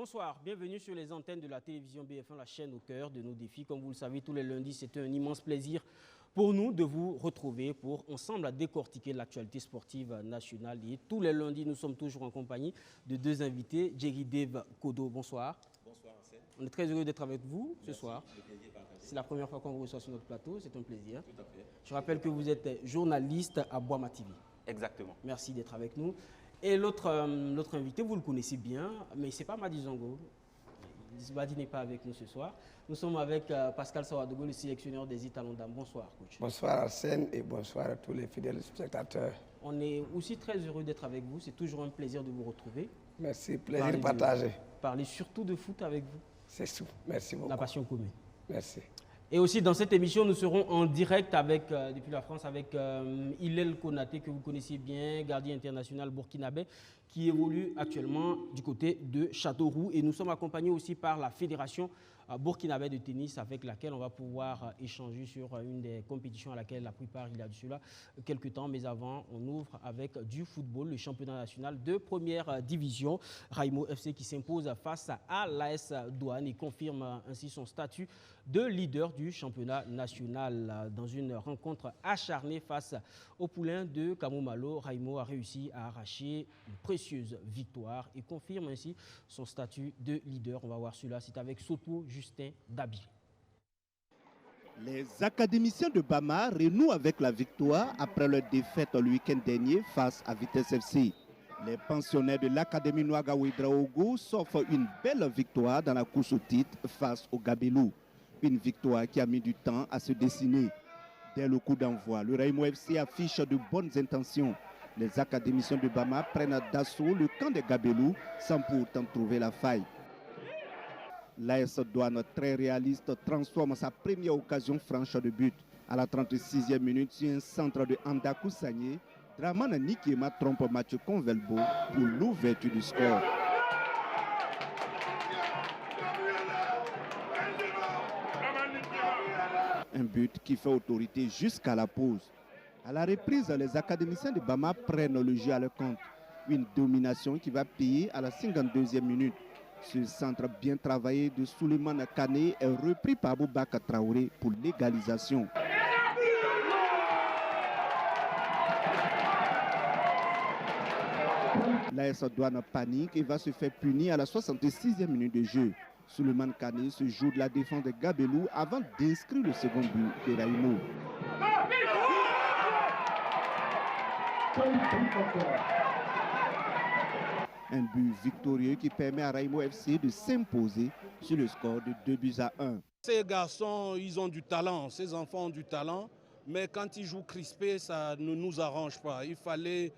Bonsoir, bienvenue sur les antennes de la télévision BF1, la chaîne au cœur de nos défis. Comme vous le savez, tous les lundis, c'est un immense plaisir pour nous de vous retrouver pour ensemble à décortiquer l'actualité sportive nationale. Et tous les lundis, nous sommes toujours en compagnie de deux invités, Jerry Dave Kodo. Bonsoir. Bonsoir, Arsène. On est très heureux d'être avec vous ce soir. Le plaisir partagé. C'est la première fois qu'on vous reçoit sur notre plateau, c'est un plaisir. Tout à fait. Je rappelle que vous êtes journaliste à Boama TV. Exactement. Merci d'être avec nous. Et l'autre invité, vous le connaissez bien, mais ce n'est pas Madi Zongo. Madi n'est pas avec nous ce soir. Nous sommes avec Pascal Sawadogo, le sélectionneur des Italons d'âme. Bonsoir, coach. Bonsoir Arsène et bonsoir à tous les fidèles spectateurs. On est aussi très heureux d'être avec vous. C'est toujours un plaisir de vous retrouver. Merci, plaisir partagé. Parler surtout de foot avec vous. C'est tout. Merci beaucoup. La passion commune. Merci. Et aussi dans cette émission, nous serons en direct avec, depuis la France avec Hillel Konaté, que vous connaissez bien, gardien international burkinabé, qui évolue actuellement du côté de Châteauroux. Et nous sommes accompagnés aussi par la Fédération burkinabé de tennis, avec laquelle on va pouvoir échanger sur une des compétitions à laquelle elle a pris part il y a de cela quelques temps. Mais avant, on ouvre avec du football, le championnat national de première division. Raimo FC qui s'impose face à l'AS Douane et confirme ainsi son statut de leader du championnat national. Dans une rencontre acharnée face au poulain de Kamoumalo, Raimo a réussi à arracher une précieuse victoire et confirme ainsi son statut de leader. On va voir cela, c'est avec Soto Justin Dabi. Les académiciens de Bama renouent avec la victoire après leur défaite le week-end dernier face à Vitesse FC. Les pensionnaires de l'Académie Nouaga Ouedraogo s'offrent une belle victoire dans la course au titre face au Gabelou. Une victoire qui a mis du temps à se dessiner. Dès le coup d'envoi, le Raimo FC affiche de bonnes intentions. Les académiciens de Bama prennent d'assaut le camp des Gabelou sans pourtant trouver la faille. L'AS Douane, très réaliste, transforme sa première occasion franche de but. À la 36e minute, sur un centre de Andakou Sagné, Draman Nikiema trompe Mathieu Convelbo pour l'ouverture du score. Un but qui fait autorité jusqu'à la pause. À la reprise, les académiciens de Bama prennent le jeu à leur compte. Une domination qui va payer à la 52e minute. Ce centre bien travaillé de Souleymane Kane est repris par Boubacar Traoré pour l'égalisation. L'AS Douane panique et va se faire punir à la 66e minute de jeu. Souleymane Kane se joue de la défense de Gabelou avant d'inscrire le second but de Raimo. Un but victorieux qui permet à Raimo FC de s'imposer sur le score de 2-1. Ces garçons, ils ont du talent, ces enfants ont du talent, mais quand ils jouent crispés, ça ne nous arrange pas. Il fallait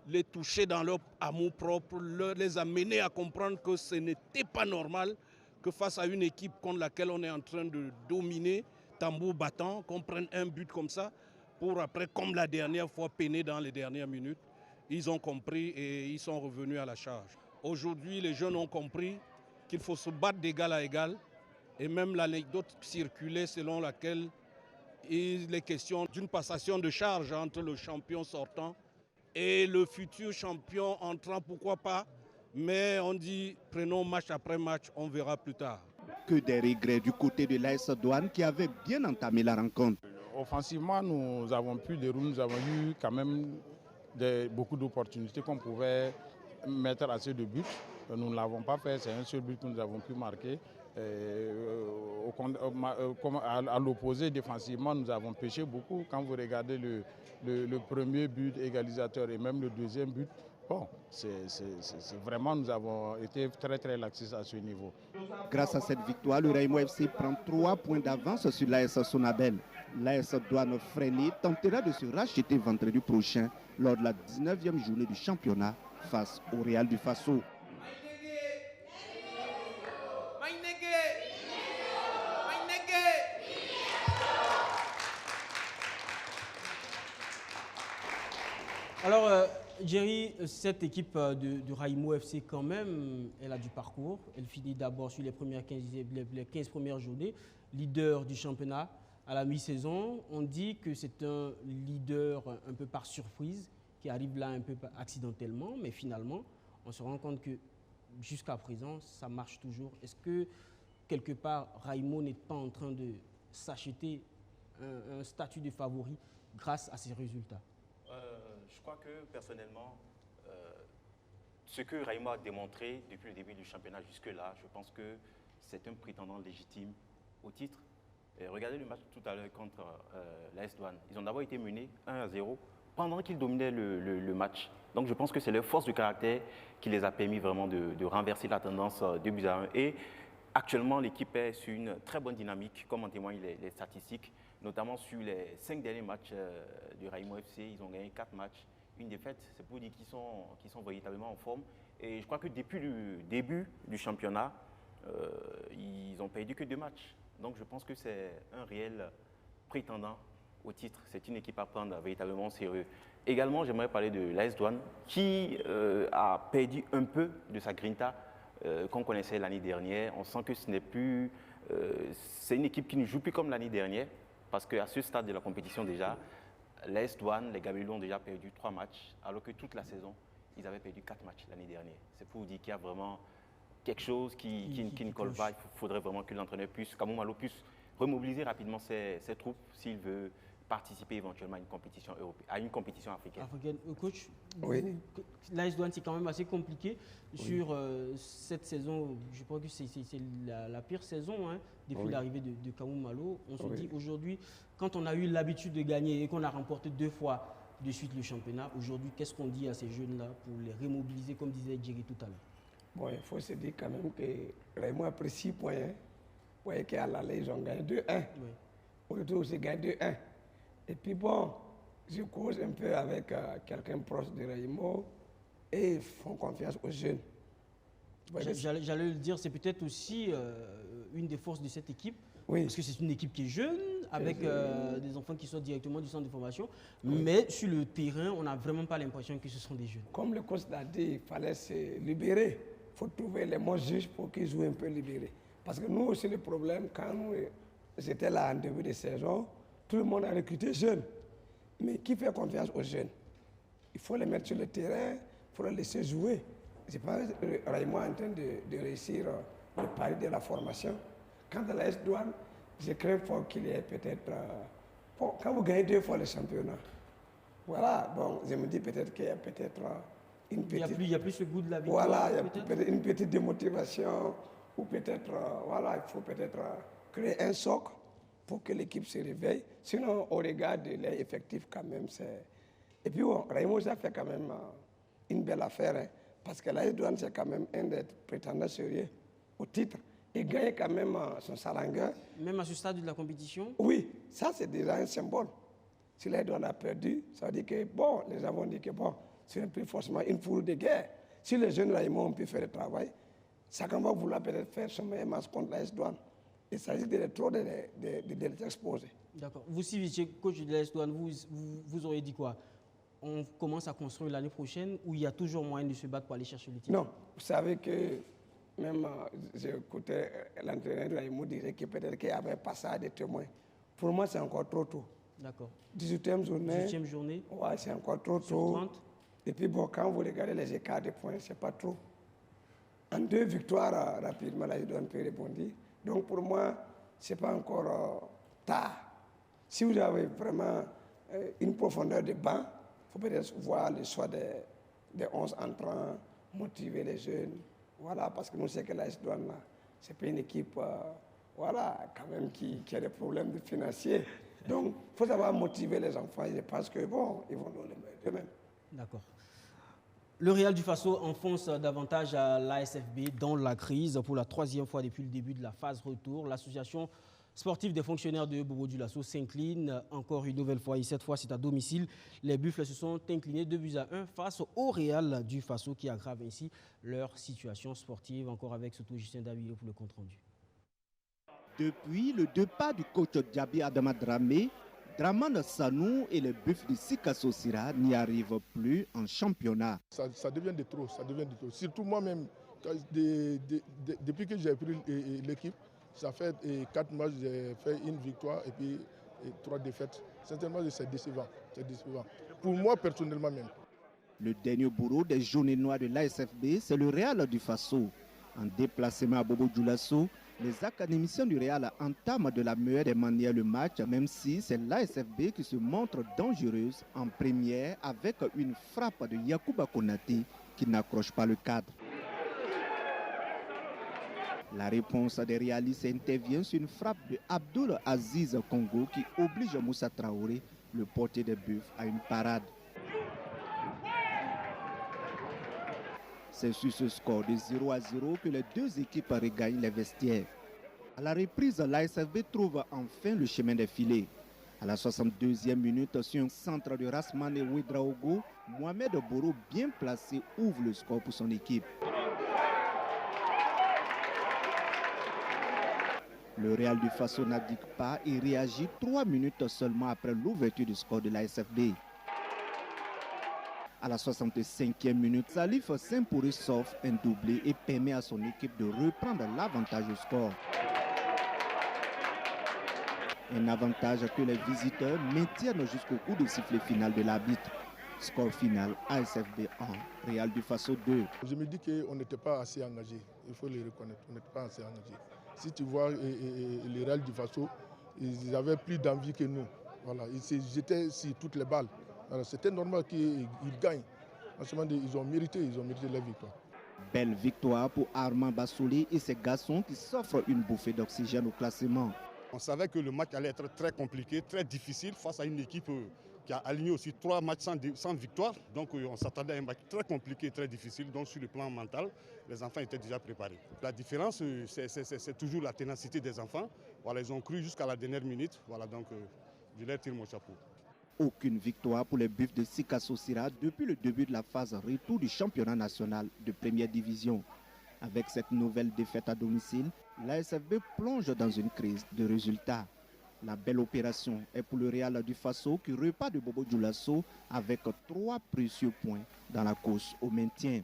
les toucher dans leur amour propre, les amener à comprendre que ce n'était pas normal que face à une équipe contre laquelle on est en train de dominer, tambour battant, qu'on prenne un but comme ça, pour après, comme la dernière fois, peiner dans les dernières minutes. Ils ont compris et ils sont revenus à la charge. Aujourd'hui, les jeunes ont compris qu'il faut se battre d'égal à égal. Et même l'anecdote circulait selon laquelle il est question d'une passation de charge entre le champion sortant et le futur champion entrant, pourquoi pas. Mais on dit, prenons match après match, on verra plus tard. Que des regrets du côté de l'AS Douane qui avait bien entamé la rencontre. Offensivement, nous avons pu dérouler, nous avons eu quand même beaucoup d'opportunités qu'on pouvait mettre assez de buts. Nous ne l'avons pas fait, c'est un seul but que nous avons pu marquer. À l'opposé, défensivement, nous avons pêché beaucoup. Quand vous regardez le premier but égalisateur et même le deuxième but, bon, c'est vraiment, nous avons été très laxistes à ce niveau. Grâce à cette victoire, le Raimo FC prend 3 points d'avance sur l'AS Sonabel. L'AS Douane freinée tentera de se racheter vendredi prochain lors de la 19e journée du championnat face au Real du Faso. Alors, Jerry, cette équipe de Raimo FC, quand même, elle a du parcours. Elle finit d'abord sur les 15 premières journées, leader du championnat à la mi-saison. On dit que c'est un leader un peu par surprise, qui arrive là un peu accidentellement, mais finalement, on se rend compte que jusqu'à présent, ça marche toujours. Est-ce que, quelque part, Raimo n'est pas en train de s'acheter un statut de favori grâce à ses résultats? Je crois que, personnellement, ce que Raimo a démontré depuis le début du championnat jusque-là, je pense que c'est un prétendant légitime au titre. Et regardez le match tout à l'heure contre l'AS Douanes. Ils ont d'abord été menés 1-0 pendant qu'ils dominaient le match. Donc je pense que c'est leur force de caractère qui les a permis vraiment de renverser la tendance 2-1. Et actuellement, l'équipe est sur une très bonne dynamique, comme en témoignent les statistiques, notamment sur les 5 derniers matchs du Raimo FC. Ils ont gagné 4 matchs, une défaite. C'est pour dire qu'ils sont véritablement en forme. Et je crois que depuis le début du championnat, ils n'ont perdu que 2 matchs. Donc je pense que c'est un réel prétendant au titre. C'est une équipe à prendre véritablement au sérieux. Également, j'aimerais parler de l'AS Douanes qui a perdu un peu de sa grinta qu'on connaissait l'année dernière. On sent que ce n'est plus... c'est une équipe qui ne joue plus comme l'année dernière parce qu'à ce stade de la compétition déjà, l'AS Douanes, les Gabelous ont déjà perdu 3 matchs alors que toute la saison, ils avaient perdu 4 matchs l'année dernière. C'est pour vous dire qu'il y a vraiment quelque chose qui ne colle pas. Il faudrait vraiment que l'entraîneur puisse, Kamou Malo puisse remobiliser rapidement ses troupes s'il veut participer éventuellement à une compétition africaine. Coach, oui. L'AS Douanes, c'est quand même assez compliqué sur cette saison. Je crois que c'est la pire saison depuis l'arrivée de Kamou Malo. On se dit aujourd'hui, quand on a eu l'habitude de gagner et qu'on a remporté 2 fois de suite le championnat, aujourd'hui, qu'est-ce qu'on dit à ces jeunes-là pour les remobiliser, comme disait Jerry tout à l'heure? Bon, il faut se dire quand même que Raimo a pris 6 points. Vous voyez qu'à l'aller, ils ont gagné 2-1. Au retour aussi, gagné 2-1. Et puis bon, je cause un peu avec quelqu'un proche de Raimo et ils font confiance aux jeunes. J'allais le dire, c'est peut-être aussi une des forces de cette équipe. Oui. Parce que c'est une équipe qui est jeune, avec des enfants qui sortent directement du centre de formation. Mais sur le terrain, on n'a vraiment pas l'impression que ce sont des jeunes. Comme le coach l'a dit, il fallait se libérer. Il faut trouver les mots justes pour qu'ils jouent un peu libérés. Parce que nous aussi, le problème, quand j'étais là en début de saison, tout le monde a recruté jeunes. Mais qui fait confiance aux jeunes? Il faut les mettre sur le terrain, il faut les laisser jouer. Je pense que Raimo est en train de réussir le pari de la formation. Quant à l'AS Douanes, je crains fort qu'il y ait peut-être... quand vous gagnez 2 fois le championnat, voilà, bon, je me dis peut-être qu'il y a peut-être une petite... Il n'y a plus ce goût de la victoire. Voilà, il y a peut-être une petite démotivation, ou peut-être, voilà, il faut peut-être créer un socle pour que l'équipe se réveille. Sinon, au regard de l'effectif, quand même, c'est... Et puis, bon, Raimo a fait quand même une belle affaire, parce que l'AS Douanes, c'est quand même un des prétendants sérieux au titre. Il gagne quand même son salangueur. Même à ce stade de la compétition? Oui, ça c'est déjà un symbole. Si l'AS Douanes a perdu, ça veut dire que, bon, les gens vont dire que, bon, ce n'est plus forcément une foule de guerre. Si les jeunes Raimo ont pu faire le travail, chacun va vouloir peut-être faire son meilleur match contre l'AS Douanes. Il s'agit de trop de les exposer. D'accord. Vous, si vous étiez coach de l'AS Douanes, vous auriez dit quoi? On commence à construire l'année prochaine ou il y a toujours moyen de se battre pour aller chercher le titre? Non, vous savez que même j'écoutais l'entraîneur de Raimo dire que peut-être qu'il y avait pas ça des témoins. Pour moi, c'est encore trop tôt. D'accord. 18e journée. 18e journée. Ouais, c'est encore trop tôt. 30. Et puis bon, quand vous regardez les écarts de points, c'est pas trop. En 2 victoires, rapidement, là, je dois un peu répondre. Donc pour moi, c'est pas encore tard. Si vous avez vraiment une profondeur de banc, il faut peut-être voir le choix des 11 entrants, motiver les jeunes. Voilà, parce que nous savons que l'AS Douanes, ce n'est pas une équipe voilà, quand même qui a des problèmes financiers. Donc, il faut savoir motiver les enfants. Je pense que, bon, ils vont nous le mettre eux-mêmes. D'accord. Le Real du Faso enfonce davantage à l'ASFB dans la crise pour la 3e fois depuis le début de la phase retour. L'association sportive des fonctionnaires de Bobo Dioulasso s'incline encore une nouvelle fois et cette fois c'est à domicile. Les Buffles se sont inclinés 2-1 face au Real du Faso qui aggrave ainsi leur situation sportive. Encore avec surtout Justin Davilo pour le compte rendu. Depuis le départ du coach Diaby Adama Dramé, Dramane Sanou et les Buffles de Sikasso Sira n'y arrivent plus en championnat. Ça devient de trop, ça devient de trop. Surtout moi-même, depuis que j'ai pris l'équipe, ça fait 4 matchs, j'ai fait 1 victoire et puis 3 défaites. Sincèrement, c'est décevant. Pour moi, personnellement même. Le dernier bourreau des jaunes et noirs de l'ASFB, c'est le Real du Faso. En déplacement à Bobo Dioulasso, les académiciens du Real entament de la meilleure des manières le match, même si c'est l'ASFB qui se montre dangereuse en première avec une frappe de Yacouba Konaté qui n'accroche pas le cadre. La réponse des Réalistes intervient sur une frappe de Abdoul Aziz Congo qui oblige Moussa Traoré, le portier des Buffs, à une parade. C'est sur ce score de 0-0 que les deux équipes regagnent les vestiaires. À la reprise, l'ASFB trouve enfin le chemin des filets. À la 62e minute, sur un centre de Rasmane Ouedraogo, Mohamed Boro, bien placé, ouvre le score pour son équipe. Le Real du Faso n'abdique pas et réagit 3 minutes seulement après l'ouverture du score de l'ASFB. À la 65e minute, Salif Saint-Pourri sauve un doublé et permet à son équipe de reprendre l'avantage au score. Un avantage que les visiteurs maintiennent jusqu'au coup de sifflet final de l'arbitre. Score final, ASFB 1, Real du Faso 2. Je me dis qu'on n'était pas assez engagé, il faut le reconnaître, on n'était pas assez engagé. Si tu vois les Real du Faso, ils avaient plus d'envie que nous. Voilà, ils jetaient sur toutes les balles. C'était normal qu'ils gagnent. Franchement, ils ont mérité la victoire. Belle victoire pour Armand Bassouli et ses garçons qui s'offrent une bouffée d'oxygène au classement. On savait que le match allait être très compliqué, très difficile face à une équipe qui a aligné aussi 3 matchs sans victoire. Donc on s'attendait à un match très compliqué, très difficile. Donc sur le plan mental, les enfants étaient déjà préparés. La différence, c'est toujours la ténacité des enfants. Voilà, ils ont cru jusqu'à la dernière minute. Voilà, donc je leur tire mon chapeau. Aucune victoire pour les Buffs de Sikasso Sira depuis le début de la phase retour du championnat national de première division. Avec cette nouvelle défaite à domicile, l'ASFB plonge dans une crise de résultats. La belle opération est pour le Real du Faso qui repart de Bobo Dioulasso avec 3 précieux points dans la course au maintien.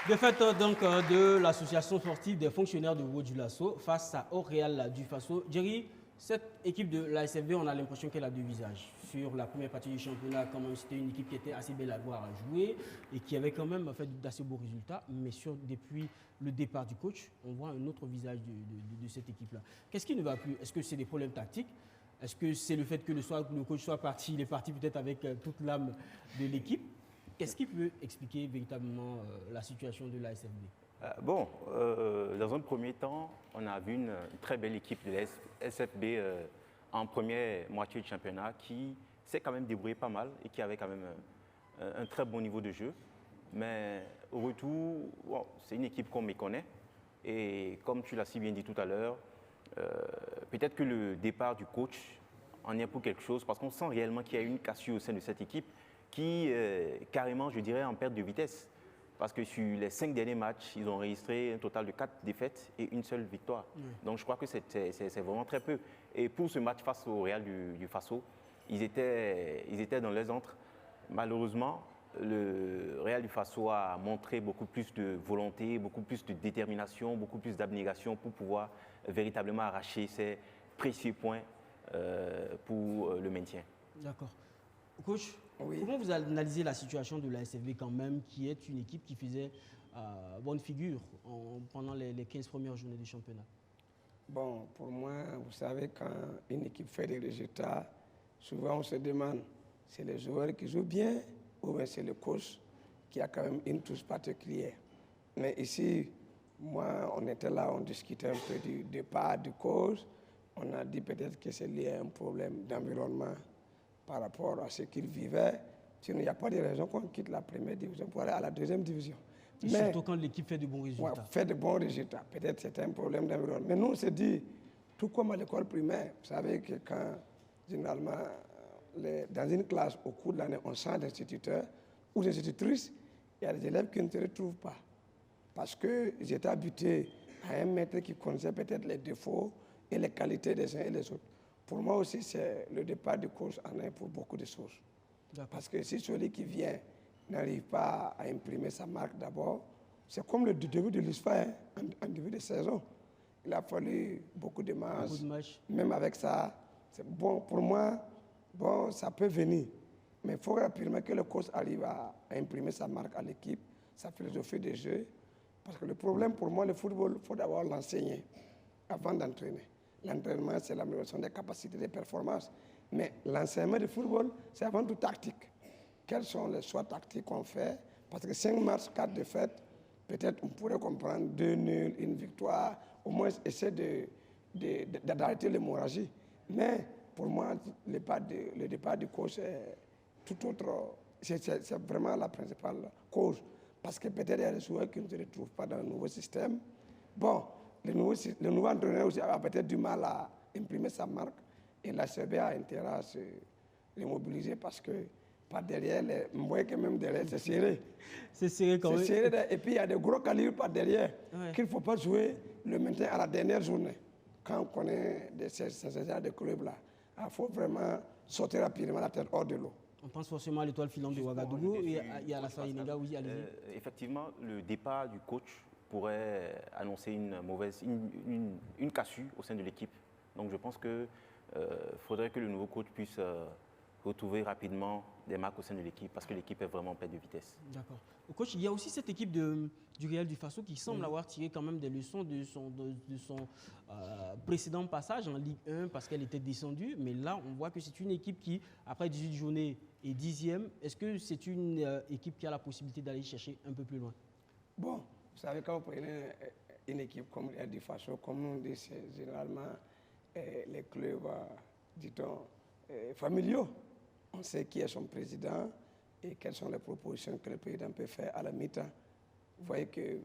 Défaite donc de l'association sportive des fonctionnaires de Bobo Dioulasso face au Real du Faso. Jerry, cette équipe de l'ASFB, on a l'impression qu'elle a deux visages. Sur la première partie du championnat, quand même, c'était une équipe qui était assez belle à voir à jouer et qui avait quand même fait d'assez beaux résultats. Mais depuis le départ du coach, on voit un autre visage de cette équipe-là. Qu'est-ce qui ne va plus? Est-ce que c'est des problèmes tactiques? Est-ce que c'est le fait que le coach soit parti, il est parti peut-être avec toute l'âme de l'équipe? Qu'est-ce qui peut expliquer véritablement la situation de l'ASFB? Dans un premier temps, on a vu une très belle équipe de l'ASFB en première moitié du championnat qui s'est quand même débrouillée pas mal et qui avait quand même un très bon niveau de jeu. Mais au retour, c'est une équipe qu'on méconnaît. Et comme tu l'as si bien dit tout à l'heure, peut-être que le départ du coach en est pour quelque chose parce qu'on sent réellement qu'il y a une cassure au sein de cette équipe qui carrément, je dirais, en perte de vitesse. Parce que sur les 5 derniers matchs, ils ont enregistré un total de 4 défaites et une seule victoire. Donc je crois que c'est vraiment très peu. Et pour ce match face au Real du Faso, ils étaient dans les antres. Malheureusement, le Real du Faso a montré beaucoup plus de volonté, beaucoup plus de détermination, beaucoup plus d'abnégation pour pouvoir véritablement arracher ces précieux points pour le maintien. D'accord. Coach, oui. Comment vous analysez la situation de l'ASFB quand même, qui est une équipe qui faisait bonne figure pendant les 15 premières journées du championnat? Bon, pour moi, vous savez, quand une équipe fait des résultats, souvent on se demande, c'est les joueurs qui jouent bien ou bien c'est le coach qui a quand même une touche particulière. Mais ici, moi, on était là, on discutait un peu du départ du coach. On a dit peut-être que c'est lié à un problème d'environnement par rapport à ce qu'il vivait. Sinon, il n'y a pas de raison qu'on quitte la première division pour aller à la deuxième division. Et surtout quand l'équipe fait de bons résultats. Ouais, fait de bons résultats. Peut-être c'était un problème d'environnement. Mais nous, on s'est dit, tout comme à l'école primaire, vous savez que quand, généralement, dans une classe, au cours de l'année, on sent des instituteurs ou des institutrices, il y a des élèves qui ne se retrouvent pas. Parce qu'ils étaient habitués à un maître qui connaissait peut-être les défauts et les qualités des uns et des autres. Pour moi aussi, c'est le départ du coach en est pour beaucoup de choses. Parce que si celui qui vient n'arrive pas à imprimer sa marque d'abord, c'est comme le début de l'histoire, en début de saison. il a fallu beaucoup de matchs. Beaucoup de matchs. Même avec ça, c'est bon pour moi, bon, ça peut venir. Mais il faut rapidement que le coach arrive à imprimer sa marque à l'équipe, sa philosophie de jeu. Parce que le problème pour moi, le football, il faut d'abord l'enseigner avant d'entraîner. L'entraînement, c'est l'amélioration des capacités, des performances. Mais l'enseignement du football, c'est avant tout tactique. Quels sont les choix tactiques qu'on fait? Parce que 5 matchs, 4 défaites, peut-être on pourrait comprendre 2 nuls, 1 victoire, au moins essayer d'arrêter l'hémorragie. Mais pour moi, le départ du coach est tout autre. C'est vraiment la principale cause. Parce que peut-être il y a des joueurs qui ne se retrouvent pas dans le nouveau système. Bon, le nouveau entraîneur aussi a peut-être du mal à imprimer sa marque. Et la CB a intérêt à se mobiliser parce que par derrière, on voit que même derrière, c'est serré. C'est serré quand même. C'est serré, et puis il y a des gros calibres par derrière qu'il ne faut pas jouer le maintien à la dernière journée. Quand on connaît ces genre de clubs-là, il faut vraiment sortir rapidement la tête hors de l'eau. On pense forcément à l'étoile filante de Ouagadougou et il y a la Saïnéga, oui, allez-y. Effectivement, le départ du coach pourrait annoncer une cassure au sein de l'équipe. Donc je pense qu'il faudrait que le nouveau coach puisse retrouver rapidement des marques au sein de l'équipe parce que l'équipe est vraiment en perte de vitesse. D'accord. Coach, il y a aussi cette équipe du Real du Faso qui semble avoir tiré quand même des leçons de son précédent passage en Ligue 1 parce qu'elle était descendue. Mais là, on voit que c'est une équipe qui, après 18 journées, est 10e. Est-ce que c'est une équipe qui a la possibilité d'aller chercher un peu plus loin? Bon, vous savez, quand vous prenez une équipe comme Real du Faso, comme on dit, c'est généralement les clubs, dit-on, familiaux. On sait qui est son président et quelles sont les propositions que le président peut faire à la mi-temps. Vous voyez que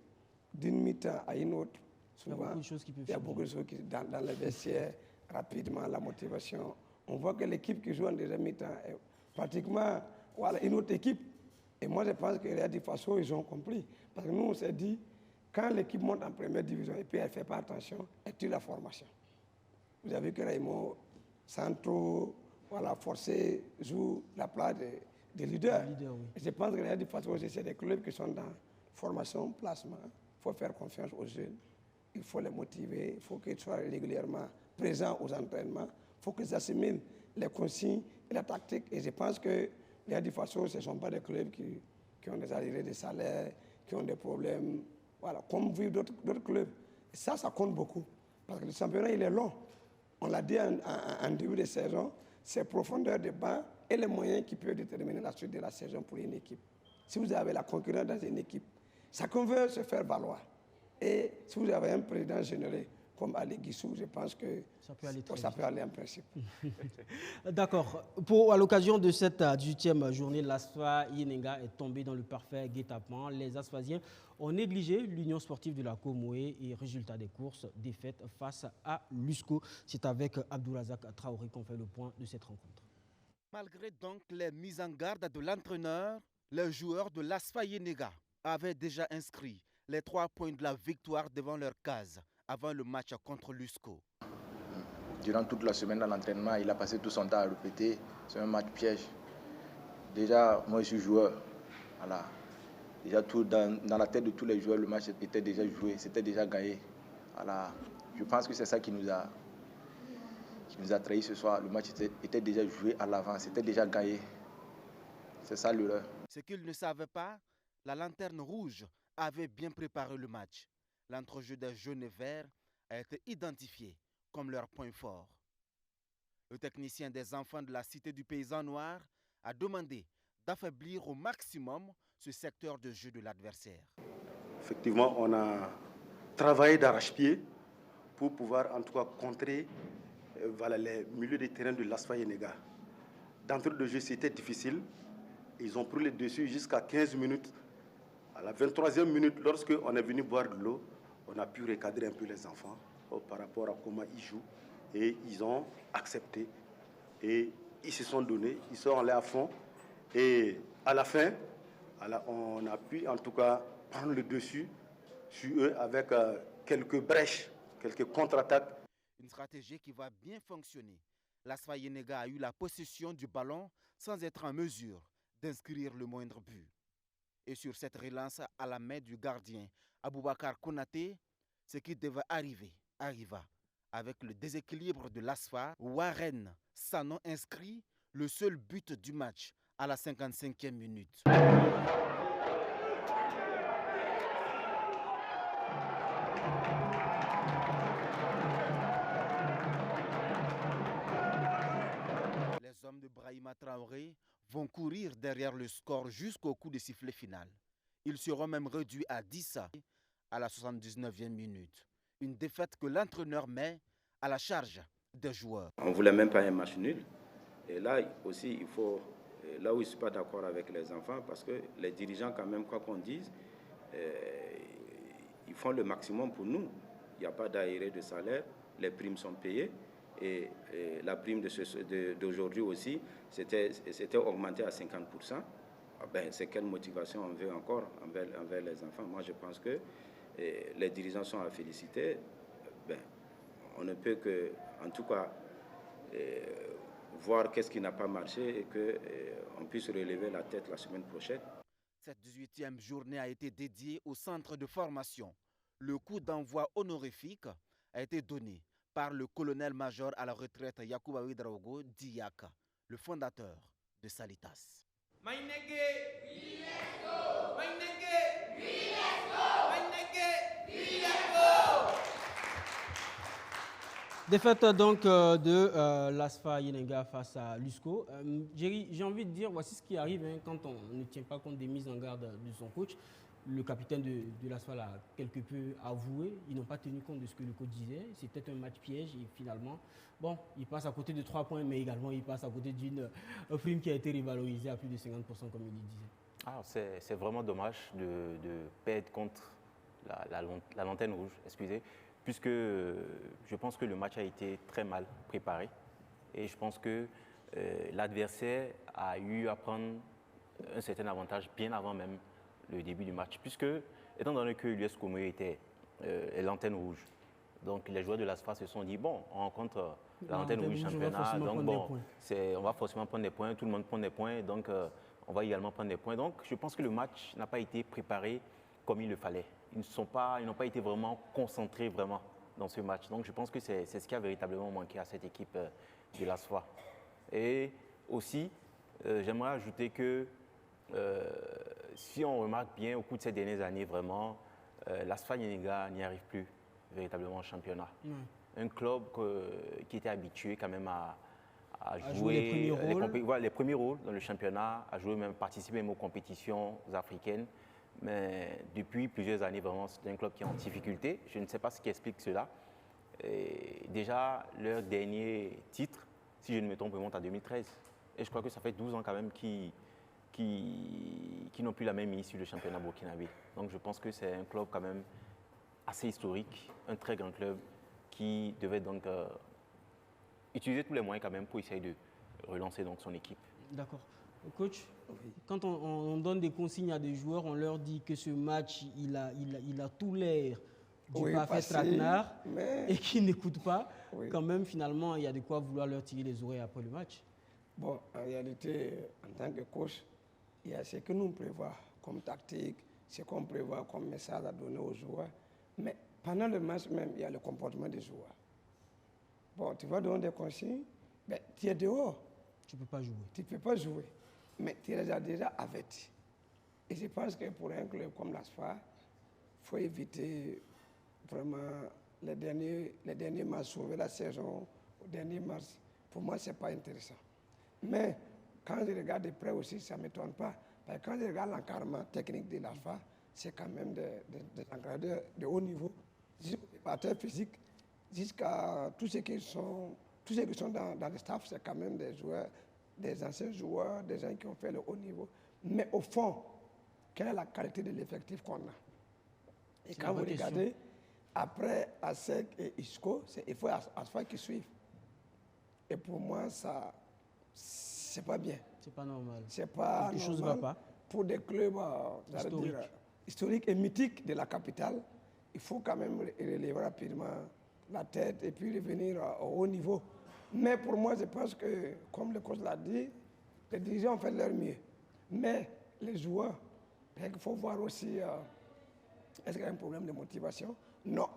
d'une mi-temps à une autre, souvent, il y a beaucoup de choses qui dans le vestiaire, rapidement, la motivation. On voit que l'équipe qui joue en deuxième mi-temps est pratiquement une autre équipe. Et moi, je pense que Real du Faso, ils ont compris. Parce que nous, on s'est dit, quand l'équipe monte en première division et puis elle ne fait pas attention, elle tue la formation. Vous avez vu que Raymond, sans trop forcer, joue la place des leaders. Oui. Et je pense que Real du Faso, c'est des clubs qui sont dans formation, placement. Il faut faire confiance aux jeunes. Il faut les motiver. Il faut qu'ils soient régulièrement présents aux entraînements. Il faut qu'ils assimilent les consignes et la tactique. Et je pense que Real du Faso, ce ne sont pas des clubs qui ont des arriérés de salaire, qui ont des problèmes, comme vivent d'autres clubs. Et ça compte beaucoup. Parce que le championnat, il est long. On l'a dit en début de saison, c'est profondeur de banc et les moyens qui peuvent déterminer la suite de la saison pour une équipe. Si vous avez la concurrence dans une équipe, chacun veut se faire valoir. Et si vous avez un président généreux comme Ali Guissou, je pense que ça peut aller en principe. D'accord. À l'occasion de cette 18e journée, l'ASFA Yenenga est tombé dans le parfait guet-apens. Les Asphasiens ont négligé l'Union sportive de la Comoué et résultat des courses, défaite face à l'USCO. C'est avec Abdourazak Traoré qu'on fait le point de cette rencontre. Malgré donc les mises en garde de l'entraîneur, les joueurs de l'ASFA Yenenga avaient déjà inscrit les 3 points de la victoire devant leur case avant le match contre l'USCO. Durant toute la semaine dans l'entraînement, il a passé tout son temps à répéter. C'est un match piège. Déjà, moi je suis joueur. Voilà. Déjà, dans la tête de tous les joueurs, le match était déjà joué, c'était déjà gagné. Voilà. Je pense que c'est ça qui nous a trahis ce soir. Le match était déjà joué à l'avant, c'était déjà gagné. C'est ça l'erreur. Ce qu'ils ne savaient pas, la lanterne rouge avait bien préparé le match. L'entrejeu des jaunes et verts a été identifié comme leur point fort. Le technicien des enfants de la cité du paysan noir a demandé d'affaiblir au maximum ce secteur de jeu de l'adversaire. Effectivement, on a travaillé d'arrache-pied pour pouvoir en tout cas contrer les milieux de terrain de l'ASFA Yenenga. D'entrée de jeu, c'était difficile. Ils ont pris le dessus jusqu'à 15 minutes. À la 23e minute, lorsqu'on est venu boire de l'eau, on a pu recadrer un peu les enfants par rapport à comment ils jouent. Et ils ont accepté. Et ils se sont donnés, ils sont allés à fond. Et à la fin, on a pu en tout cas prendre le dessus sur eux avec quelques brèches, quelques contre-attaques. Une stratégie qui va bien fonctionner. L'ASFA Yenenga a eu la possession du ballon sans être en mesure d'inscrire le moindre but. Et sur cette relance à la main du gardien Aboubakar Konaté, ce qui devait arriver arriva. Avec le déséquilibre de l'ASFA, Warren Sanon inscrit le seul but du match à la 55e minute. Les hommes de Brahima Traoré vont courir derrière le score jusqu'au coup de sifflet final. Ils seront même réduits à 10 à la 79e minute. Une défaite que l'entraîneur met à la charge des joueurs. On ne voulait même pas un match nul. Et là aussi, il faut, là où je ne suis pas d'accord avec les enfants, parce que les dirigeants, quand même, quoi qu'on dise, ils font le maximum pour nous. Il n'y a pas d'aéré de salaire, les primes sont payées. Et la prime d'aujourd'hui aussi, c'était augmenté à 50%. C'est quelle motivation on veut encore envers les enfants? Moi, je pense que les dirigeants sont à féliciter. On ne peut que, en tout cas, voir qu'est-ce qui n'a pas marché et qu'on puisse relever la tête la semaine prochaine. Cette 18e journée a été dédiée au centre de formation. Le coup d'envoi honorifique a été donné par le colonel-major à la retraite Yacouba Ouedraogo Diaka, le fondateur de Salitas. Défaite donc de l'ASFA Yenenga face à l'USCO. Jerry, j'ai envie de dire, voici ce qui arrive quand on ne tient pas compte des mises en garde de son coach. Le capitaine de l'ASFA l'a quelque peu avoué. Ils n'ont pas tenu compte de ce que le coach disait. C'était un match piège et finalement, bon, il passe à côté de 3 points, mais également il passe à côté d'une prime qui a été revalorisée à plus de 50% comme il le disait. C'est vraiment dommage de perdre contre la lanterne rouge, excusez, puisque je pense que le match a été très mal préparé et je pense que l'adversaire a eu à prendre un certain avantage bien avant même le début du match, puisque, étant donné que l'US Comé était l'antenne rouge, donc les joueurs de l'ASFA se sont dit, bon, on rencontre l'antenne rouge du championnat, donc bon, on va forcément prendre des points, tout le monde prend des points, donc on va également prendre des points. Donc je pense que le match n'a pas été préparé comme il le fallait. Ils n'ont pas été vraiment concentrés vraiment dans ce match. Donc je pense que c'est ce qui a véritablement manqué à cette équipe de l'ASFA. Et aussi, j'aimerais ajouter que si on remarque bien au cours de ces dernières années, vraiment, l'ASFA Yenenga n'y arrive plus véritablement au championnat. Un club qui était habitué quand même à jouer les premiers rôles dans le championnat, à jouer même, participer même aux compétitions africaines. Mais depuis plusieurs années, vraiment, c'est un club qui est en difficulté. Je ne sais pas ce qui explique cela. Et déjà, leur dernier titre, si je ne me trompe, remonte à 2013. Et je crois que ça fait 12 ans quand même qui n'ont plus la même mise sur le championnat burkinabé. Donc je pense que c'est un club quand même assez historique, un très grand club qui devait donc utiliser tous les moyens quand même pour essayer de relancer donc son équipe. D'accord. Coach, quand on donne des consignes à des joueurs, on leur dit que ce match, il a tout l'air du parfait traquenard et qu'ils n'écoutent pas. Quand même, finalement, il y a de quoi vouloir leur tirer les oreilles après le match. Bon, en réalité, en tant que coach, il y a ce que nous prévoyons comme tactique, ce qu'on prévoit comme message à donner aux joueurs. Mais pendant le match même, il y a le comportement des joueurs. Bon, tu vas donner des consignes, mais tu es dehors. Tu ne peux pas jouer. Tu ne peux pas jouer. Mais tu es déjà averti. Et je pense que pour un club comme l'ASFA, il faut éviter vraiment les derniers matchs, sauver la saison, au dernier match. Pour moi, ce n'est pas intéressant. Mais quand je regarde de près aussi, ça ne m'étonne pas. Parce que quand je regarde l'encadrement technique de l'ASFA, c'est quand même des encadreurs de haut niveau, jusqu'aux préparateurs physiques, jusqu'à tous ceux qui sont dans le staff, c'est quand même des joueurs, des anciens joueurs, des gens qui ont fait le haut niveau. Mais au fond, quelle est la qualité de l'effectif qu'on a? Et quand vous regardez, après ASEC et ISCO, il faut ASFA qui suivent. Et pour moi, ça, c'est pas bien. C'est pas normal. C'est pas quelque chose normal va pas. Pour des clubs historiques et mythiques de la capitale. Il faut quand même relever rapidement la tête et puis revenir au haut niveau. Mais pour moi, je pense que, comme le coach l'a dit, les dirigeants ont fait leur mieux. Mais les joueurs, il faut voir aussi, est-ce qu'il y a un problème de motivation? Non.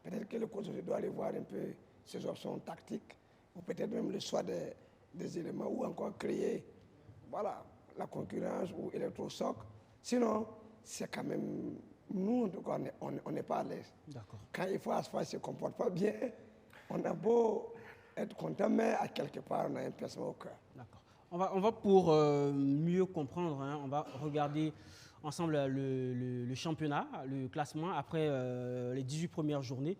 Peut-être que le coach doit aller voir un peu ses options tactiques, ou peut-être même le choix des éléments, ou encore créer voilà, la concurrence ou électrochoc. Sinon, c'est quand même, nous, en tout cas, on n'est pas à l'aise. Quand il faut asseoir, ne se comporte pas bien, on a beau être content, mais à quelque part, on a un pincement au cœur. D'accord. On va pour mieux comprendre, hein, on va regarder ensemble le championnat, le classement après les 18 premières journées.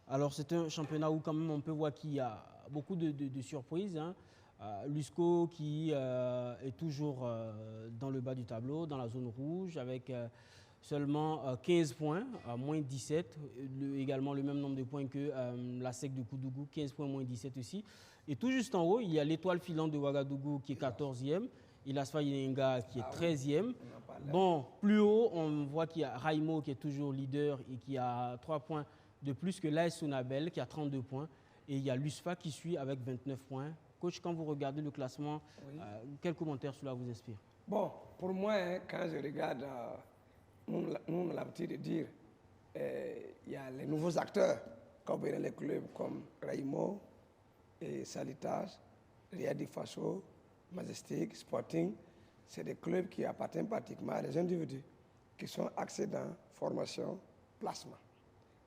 Alors, c'est un championnat où quand même on peut voir qu'il y a beaucoup de surprises. Hein. Lusco qui est toujours dans le bas du tableau, dans la zone rouge, avec seulement 15 points, moins 17. Également le même nombre de points que la SEC de Koudougou, 15 points, moins 17 aussi. Et tout juste en haut, il y a l'étoile filante de Ouagadougou qui est 14e. Et l'Asfa Yenenga qui est 13e. Bon, plus haut, on voit qu'il y a Raimo qui est toujours leader et qui a 3 points de plus que l'AS Sonabel qui a 32 points. Et il y a l'USFA qui suit avec 29 points. Coach, quand vous regardez le classement, quel commentaire cela vous inspire? Bon, pour moi, hein, quand je regarde, nous on a l'habitude de dire, il y a les nouveaux acteurs, comme les clubs comme Raimo et Salitas, Riadi Faso, Majestic, Sporting. C'est des clubs qui appartiennent pratiquement à des individus qui sont axés dans formation, placement.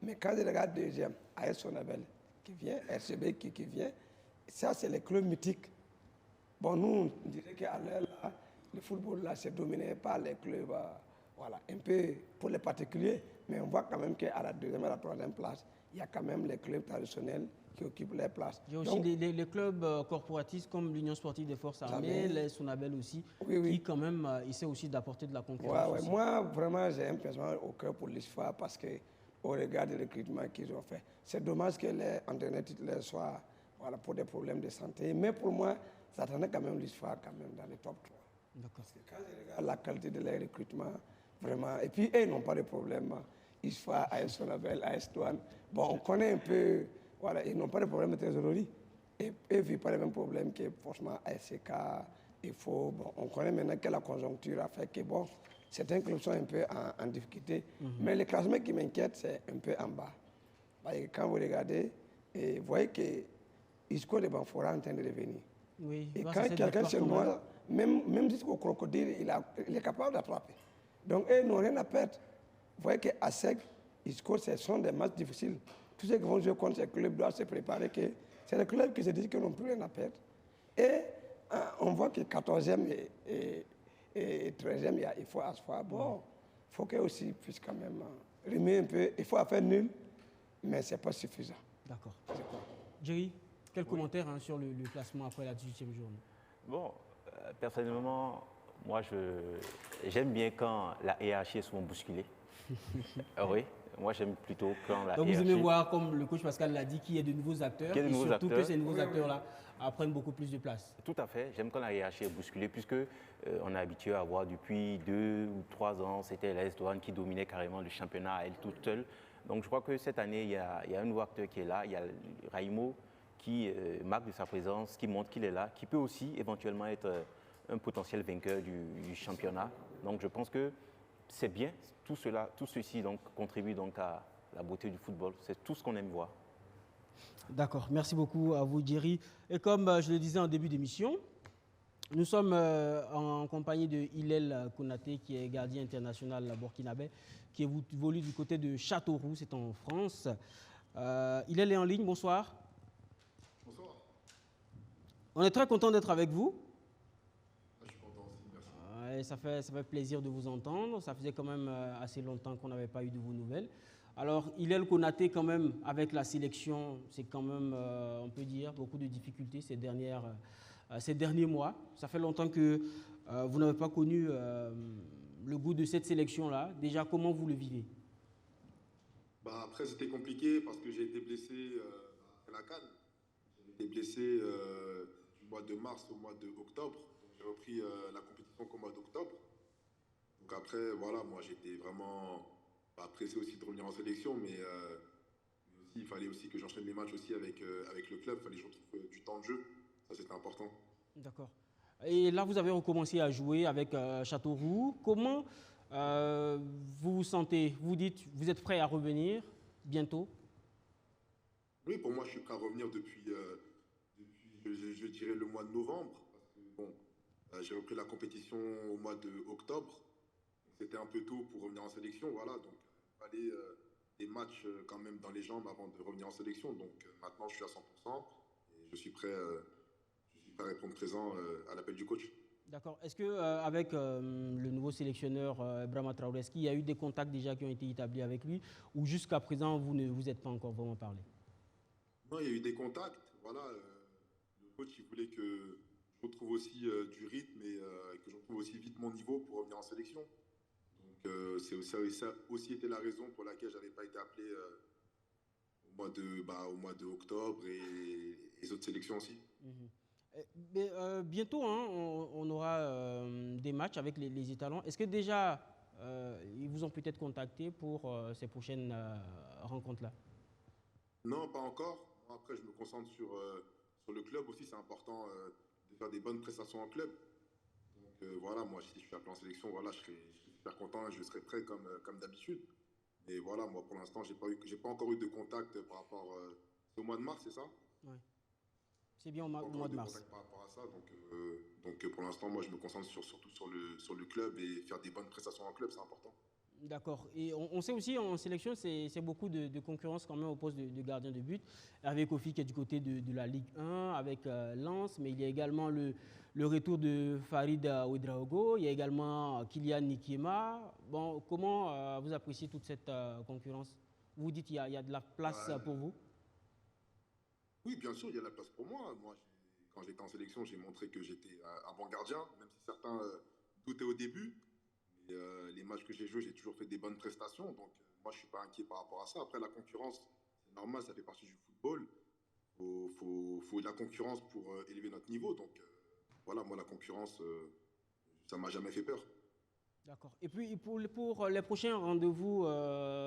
Mais quand je regarde deuxième, AS Sonabel qui vient, RCB qui vient, ça c'est les clubs mythiques. Bon, nous, on dirait qu'à l'heure là, le football là, c'est dominé par les clubs, voilà, un peu pour les particuliers, mais on voit quand même qu'à la deuxième et à la troisième place, il y a quand même les clubs traditionnels qui occupent les places. Il y a aussi les clubs corporatistes comme l'Union sportive des forces armées, les Sonabel aussi, qui quand même essaient aussi d'apporter de la concurrence. Ouais. Moi, vraiment, j'ai un pincement au cœur pour l'ISFA parce qu'au regard du recrutement qu'ils ont fait, c'est dommage que les entraîneurs titulaires soient voilà, pour des problèmes de santé. Mais pour moi, ça attendait quand même l'ISFA quand même dans les top 3. Parce que quand je regarde la qualité de leur recrutement, vraiment, et puis ils n'ont pas de problème. ISFA, AS Sonabel, AS Douane, bon, on connaît un peu, voilà, ils n'ont pas de problème de trésorerie. Et ils ne vivent pas les mêmes problèmes que forcément ASCK, IFO. Bon, on connaît maintenant que la conjoncture a fait que, bon, certains clubs sont un peu en difficulté. Mais le classement qui m'inquiète, c'est un peu en bas. Parce que quand vous regardez, vous voyez que Isco de Banfora est en train de revenir. Oui, et quand quelqu'un chez moi, même jusqu'au crocodile, il est capable d'attraper. Donc, ils n'ont rien à perdre. Vous voyez qu'à SEC, Isco, ce sont des matchs difficiles. Tous ceux qui vont jouer contre ces clubs doivent se préparer que c'est les clubs qui se disent qu'ils n'ont plus rien à perdre. Et on voit que 14e et 13e, il faut asseoir. Bon, il faut qu'ils aussi puissent quand même remettre un peu. Il faut faire nul, mais ce n'est pas suffisant. D'accord. Jerry, quel commentaire sur le classement après la 18e journée? Bon, personnellement, moi, j'aime bien quand la hiérarchie est souvent bousculée. Oui, moi j'aime plutôt quand la Donc vous aimez voir, comme le coach Pascal l'a dit, qu'il y ait de nouveaux acteurs et surtout que ces nouveaux acteurs-là prennent beaucoup plus de place. Tout à fait, j'aime quand la hiérarchie est bousculée puisque on est habitué à voir depuis 2 ou 3 ans, c'était l'AS Douane qui dominait carrément le championnat à elle toute seule. Donc je crois que cette année, il y a un nouveau acteur qui est là, il y a Raimo qui marque de sa présence, qui montre qu'il est là, qui peut aussi éventuellement être un potentiel vainqueur du championnat. Donc je pense que c'est bien, tout ceci donc, contribue donc à la beauté du football. C'est tout ce qu'on aime voir. D'accord, merci beaucoup à vous, Jerry. Et comme je le disais en début d'émission, nous sommes en compagnie de Hillel Konaté, qui est gardien international burkinabé, qui évolue du côté de Châteauroux, c'est en France. Hillel est en ligne, bonsoir. Bonsoir. On est très content d'être avec vous. Ça fait plaisir de vous entendre. Ça faisait quand même assez longtemps qu'on n'avait pas eu de vos nouvelles. Alors, Hillel Konaté, quand même, avec la sélection, c'est quand même, on peut dire, beaucoup de difficultés ces derniers mois. Ça fait longtemps que vous n'avez pas connu le goût de cette sélection-là. Déjà, comment vous le vivez? Après, c'était compliqué parce que j'ai été blessé à la CAN. J'ai été blessé du mois de mars au mois d'octobre. J'ai repris la compétition qu'au mois d'octobre. Donc après, voilà, moi j'étais vraiment pressé aussi de revenir en sélection, mais aussi, il fallait aussi que j'enchaîne les matchs aussi avec le club. Il fallait que je retrouve du temps de jeu. Ça, c'était important. D'accord. Et là, vous avez recommencé à jouer avec Châteauroux. Comment vous vous sentez? Vous dites, vous êtes prêt à revenir bientôt? Oui, pour moi, je suis prêt à revenir depuis je dirais, le mois de novembre. Parce que, bon, j'ai repris la compétition au mois d'octobre. C'était un peu tôt pour revenir en sélection. Voilà, donc il fallait des matchs quand même dans les jambes avant de revenir en sélection. Donc maintenant, je suis à 100% et je suis prêt à répondre présent à l'appel du coach. D'accord. Est-ce qu'avec le nouveau sélectionneur Brahima Traoré, est-ce qu'il y a eu des contacts déjà qui ont été établis avec lui ou jusqu'à présent, vous ne vous êtes pas encore vraiment parlé? Non, il y a eu des contacts. Voilà, le coach, il voulait que je retrouve aussi du rythme et que je retrouve aussi vite mon niveau pour revenir en sélection. Donc, ça a aussi été la raison pour laquelle je n'avais pas été appelé au mois d'octobre et les autres sélections aussi. Mais, bientôt, hein, on aura des matchs avec les étalons. Est-ce que déjà, ils vous ont peut-être contacté pour ces prochaines rencontres-là? Non, pas encore. Après, je me concentre sur le club aussi. C'est important de faire des bonnes prestations en club. Donc voilà, moi, si je suis appelé en sélection, voilà, je serai super content et je serai prêt comme d'habitude. Et voilà, moi, pour l'instant, j'ai pas encore eu de contact par rapport... c'est au mois de mars, c'est ça? Oui. C'est bien au mois de mars. Par rapport à ça, donc pour l'instant, moi, je me concentre surtout sur le club et faire des bonnes prestations en club, c'est important. D'accord. Et on sait aussi en sélection, c'est beaucoup de concurrence quand même au poste de gardien de but. Avec Kofi qui est du côté de la Ligue 1, avec Lens, mais il y a également le retour de Farid Ouedraogo, il y a également Kylian Nikiema. Bon, comment vous appréciez toute cette concurrence? Vous dites qu'il y a de la place pour vous? Oui, bien sûr, il y a de la place pour moi. Moi, quand j'étais en sélection, j'ai montré que j'étais un bon gardien, même si certains doutaient au début. Mais, les matchs que j'ai joués, j'ai toujours fait des bonnes prestations. Donc, moi, je ne suis pas inquiet par rapport à ça. Après, la concurrence, c'est normal, ça fait partie du football. Il faut de la concurrence pour élever notre niveau. Donc, voilà, moi, la concurrence, ça ne m'a jamais fait peur. D'accord. Et puis, pour les prochains rendez-vous,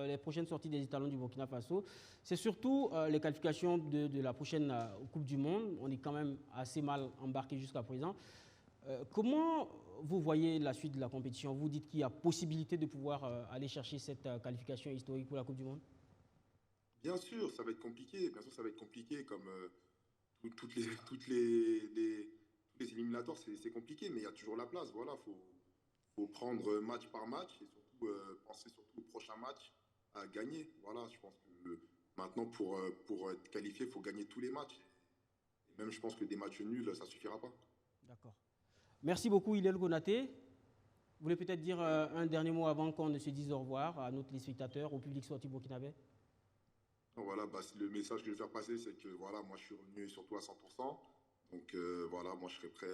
les prochaines sorties des étalons du Burkina Faso, c'est surtout les qualifications de la prochaine Coupe du Monde. On est quand même assez mal embarqué jusqu'à présent. Comment vous voyez la suite de la compétition? Vous dites qu'il y a possibilité de pouvoir aller chercher cette qualification historique pour la Coupe du Monde? Bien sûr, ça va être compliqué. Bien sûr, ça va être compliqué. Comme tous les éliminatoires, c'est compliqué, mais il y a toujours la place. Voilà, faut prendre match par match et surtout penser surtout au prochain match à gagner. Voilà, je pense que maintenant, pour être qualifié, il faut gagner tous les matchs. Et même, je pense que des matchs nuls, ça ne suffira pas. D'accord. Merci beaucoup, Hillel Konaté. Vous voulez peut-être dire un dernier mot avant qu'on ne se dise au revoir à nos téléspectateurs, au public sportif burkinabé? Voilà, le message que je vais faire passer, c'est que voilà, moi, je suis revenu surtout à 100%. Donc voilà, moi, je serai prêt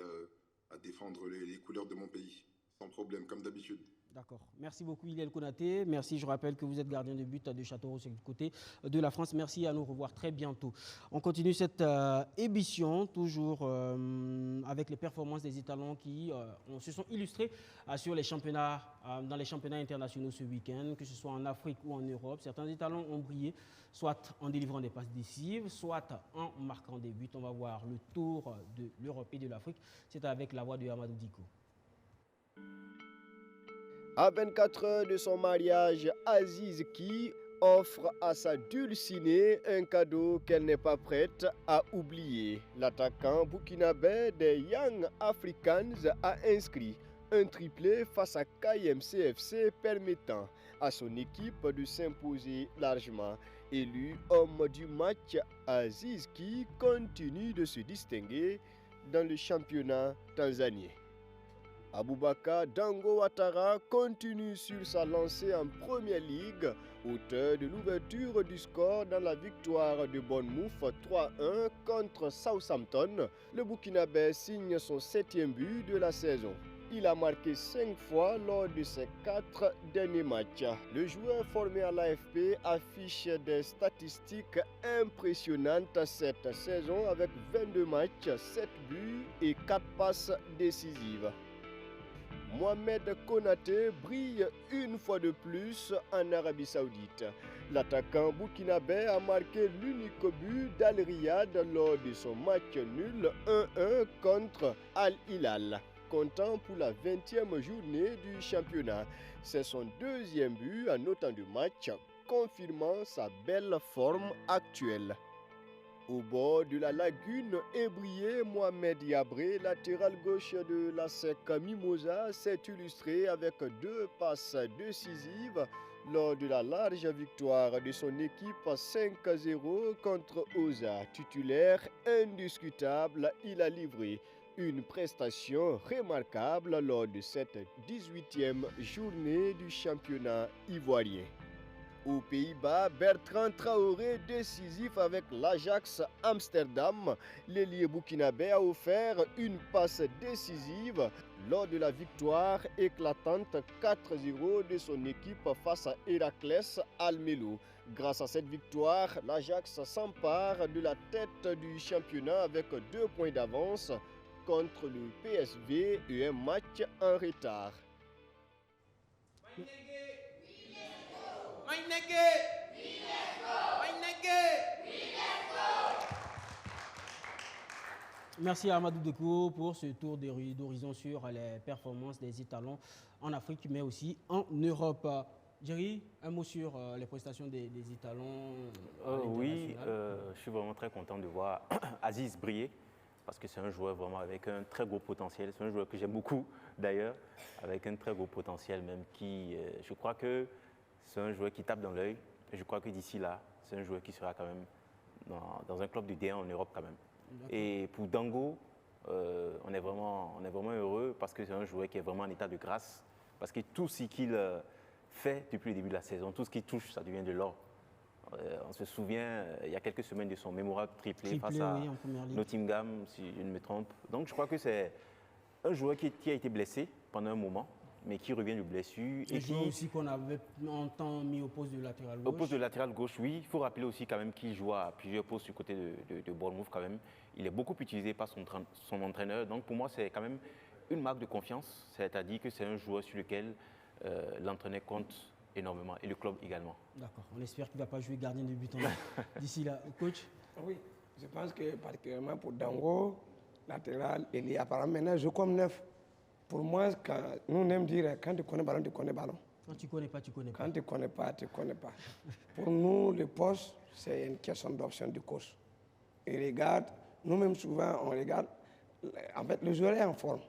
à défendre les couleurs de mon pays. Sans problème, comme d'habitude. D'accord. Merci beaucoup, Hillel Konaté. Merci, je rappelle que vous êtes gardien de but de Châteauroux sur le côté de la France. Merci, à nous revoir très bientôt. On continue cette émission, toujours avec les performances des étalons qui se sont illustrés sur les championnats, dans les championnats internationaux ce week-end, que ce soit en Afrique ou en Europe. Certains étalons ont brillé, soit en délivrant des passes décisives, soit en marquant des buts. On va voir le tour de l'Europe et de l'Afrique. C'est avec la voix de Amadou Diko. À 24 heures de son mariage, Aziz Ki offre à sa dulcinée un cadeau qu'elle n'est pas prête à oublier. L'attaquant burkinabé des Young Africans a inscrit un triplé face à KMCFC permettant à son équipe de s'imposer largement. Élu homme du match, Aziz Ki continue de se distinguer dans le championnat tanzanien. Aboubakar Dango Ouattara continue sur sa lancée en Première Ligue, auteur de l'ouverture du score dans la victoire de Bournemouth 3-1 contre Southampton. Le Burkinabé signe son 7e but de la saison. Il a marqué 5 fois lors de ses 4 derniers matchs. Le joueur formé à l'AFP affiche des statistiques impressionnantes cette saison avec 22 matchs, 7 buts et 4 passes décisives. Mohamed Konaté brille une fois de plus en Arabie Saoudite. L'attaquant burkinabé a marqué l'unique but d'Al Riyad lors de son match nul 1-1 contre Al Hilal, comptant pour la 20e journée du championnat. C'est son 2e but en autant de matchs, confirmant sa belle forme actuelle. Au bord de la lagune est brillé Mohamed Yabré, latéral gauche de la SEC Mimosa, s'est illustré avec 2 passes décisives lors de la large victoire de son équipe 5-0 contre Osa. Titulaire indiscutable, il a livré une prestation remarquable lors de cette 18e journée du championnat ivoirien. Aux Pays-Bas, Bertrand Traoré, décisif avec l'Ajax Amsterdam. L'ailier burkinabé a offert une passe décisive lors de la victoire éclatante 4-0 de son équipe face à Héraclès Almelo. Grâce à cette victoire, l'Ajax s'empare de la tête du championnat avec 2 points d'avance contre le PSV et un match en retard. Merci à Amadou Deco pour ce tour d'horizon sur les performances des étalons en Afrique, mais aussi en Europe. Jerry, un mot sur les prestations des étalons Oui, je suis vraiment très content de voir Aziz briller, parce que c'est un joueur vraiment avec un très gros potentiel. C'est un joueur que j'aime beaucoup d'ailleurs, avec un très gros potentiel même qui, je crois que c'est un joueur qui tape dans l'œil. Je crois que d'ici là, c'est un joueur qui sera quand même dans un club de D1 en Europe quand même. Et pour Dango, on est vraiment heureux parce que c'est un joueur qui est vraiment en état de grâce. Parce que tout ce qu'il fait depuis le début de la saison, tout ce qu'il touche, ça devient de l'or. On se souvient, il y a quelques semaines, de son mémorable triplé face à Nottingham, si je ne me trompe. Donc je crois que c'est un joueur qui a été blessé pendant un moment, mais qui revient de blessure. Et qui aussi qu'on avait longtemps mis au poste de latéral gauche. Au poste de latéral gauche, oui. Il faut rappeler aussi quand même qu'il joue à plusieurs postes du côté de Bournemouth quand même. Il est beaucoup utilisé par son entraîneur. Donc pour moi, c'est quand même une marque de confiance. C'est-à-dire que c'est un joueur sur lequel l'entraîneur compte énormément et le club également. D'accord. On espère qu'il ne va pas jouer gardien de but d'ici là. Coach? Oui, je pense que particulièrement pour Dango, latéral, il est apparemment maintenant joue comme neuf. Pour moi, nous on aime dire quand tu connais ballon, tu connais ballon. Quand tu ne connais pas, tu connais pas. Quand tu ne connais pas, tu ne connais pas. Pour nous, le poste, c'est une question d'option du coach. Il regarde, nous-mêmes souvent, on regarde, en fait, le joueur est en forme.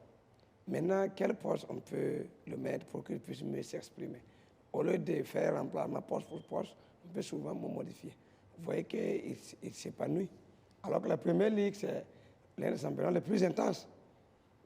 Maintenant, quel poste on peut le mettre pour qu'il puisse mieux s'exprimer? Au lieu de faire remplacement poste pour poste, on peut souvent modifier. Vous voyez qu'il s'épanouit. Alors que la première ligue, c'est l'un des championnats les plus intenses.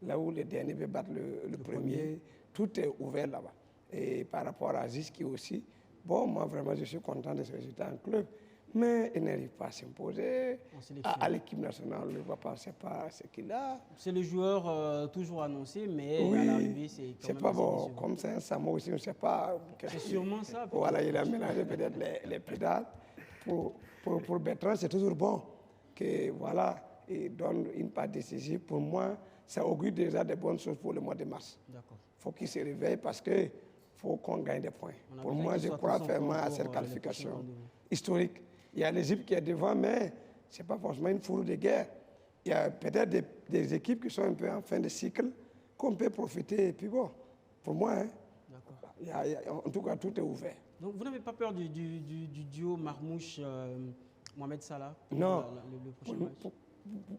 Là où le dernier veut battre le premier, tout est ouvert là-bas. Et par rapport à Ziski aussi, bon, moi vraiment je suis content de ce résultat en club, mais il n'arrive pas à s'imposer. À l'équipe nationale, on ne le voit pas, c'est pas ce qu'il a. C'est le joueur toujours annoncé, mais oui, à l'arrivée, c'est quand même pas bon. Comme c'est un Samo aussi, on ne sait pas. C'est sûrement ça. Voilà, il a mélangé peut-être les pédales. Pour Bertrand, c'est toujours bon que voilà, il donne une part décisive. Pour moi, ça augure déjà des bonnes choses pour le mois de mars. Il faut qu'il se réveille parce qu'il faut qu'on gagne des points. Pour moi, je crois fermement à cette qualification historique. Il y a l'Égypte qui est devant, mais ce n'est pas forcément une fourre de guerre. Il y a peut-être des équipes qui sont un peu en fin de cycle, qu'on peut profiter. Et puis bon, pour moi, en tout cas, tout est ouvert. Donc vous n'avez pas peur du duo Marmouche-Mohamed Salah pour non, le prochain match?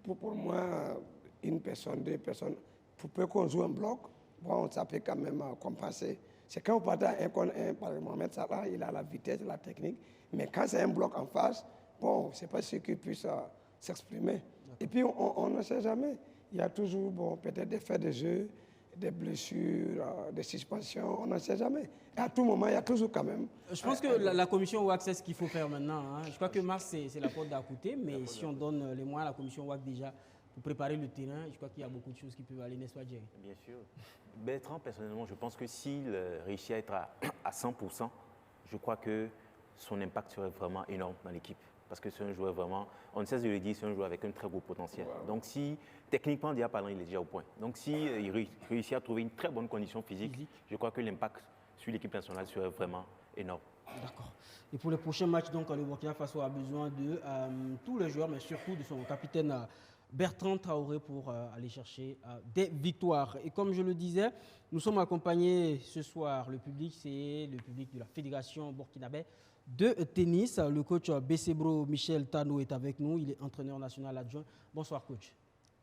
Pour moi, une personne, deux personnes, pour peu qu'on joue en bloc, bon, ça peut quand même compenser. C'est quand on part à 1 contre 1, par exemple, Mohamed Salah, il a la vitesse, la technique, mais quand c'est un bloc en face, bon, c'est pas sûr qu'il puisse s'exprimer. Et puis, on ne sait jamais. Il y a toujours, bon, peut-être des faits de jeu, des blessures, des suspensions, on ne sait jamais. Et à tout moment, il y a toujours quand même... Je pense que la commission WAC, c'est ce qu'il faut faire maintenant. Hein. Je crois que mars, c'est la porte d'à côté, mais si on donne les moyens à la commission WAC déjà pour préparer le terrain, je crois qu'il y a beaucoup de choses qui peuvent aller, n'est-ce pas, Jerry? Bien sûr. Bertrand, personnellement, je pense que s'il réussit à être à 100%, je crois que son impact serait vraiment énorme dans l'équipe. Parce que c'est un joueur vraiment, on ne cesse de le dire, c'est un joueur avec un très gros potentiel. Donc si, techniquement, déjà parlant, il est déjà au point. Donc s'il réussit à trouver une très bonne condition physique, je crois que l'impact sur l'équipe nationale serait vraiment énorme. D'accord. Et pour les prochains matchs, donc, le Burkina Faso a besoin de tous les joueurs, mais surtout de son capitaine Bertrand Traoré pour aller chercher des victoires. Et comme je le disais, nous sommes accompagnés ce soir, le public, c'est le public de la Fédération burkinabé de tennis. Le coach Bessebro Michel Tano est avec nous. Il est entraîneur national adjoint. Bonsoir, coach.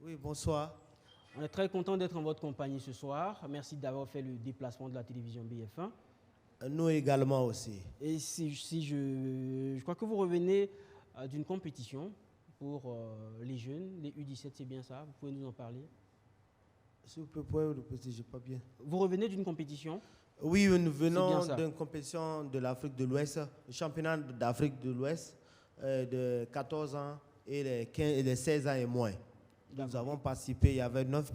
Oui, bonsoir. On est très content d'être en votre compagnie ce soir. Merci d'avoir fait le déplacement de la télévision BF1. Nous également aussi. Et je crois que vous revenez d'une compétition pour les jeunes, les U17, c'est bien ça? Vous pouvez nous en parler? S'il vous plaît, pouvez vous répéter, je n'ai pas bien. Vous revenez d'une compétition? Oui, nous venons d'une compétition de l'Afrique de l'Ouest, le championnat d'Afrique de l'Ouest de 14 ans et les 16 ans et moins. Nous avons participé, il y avait 9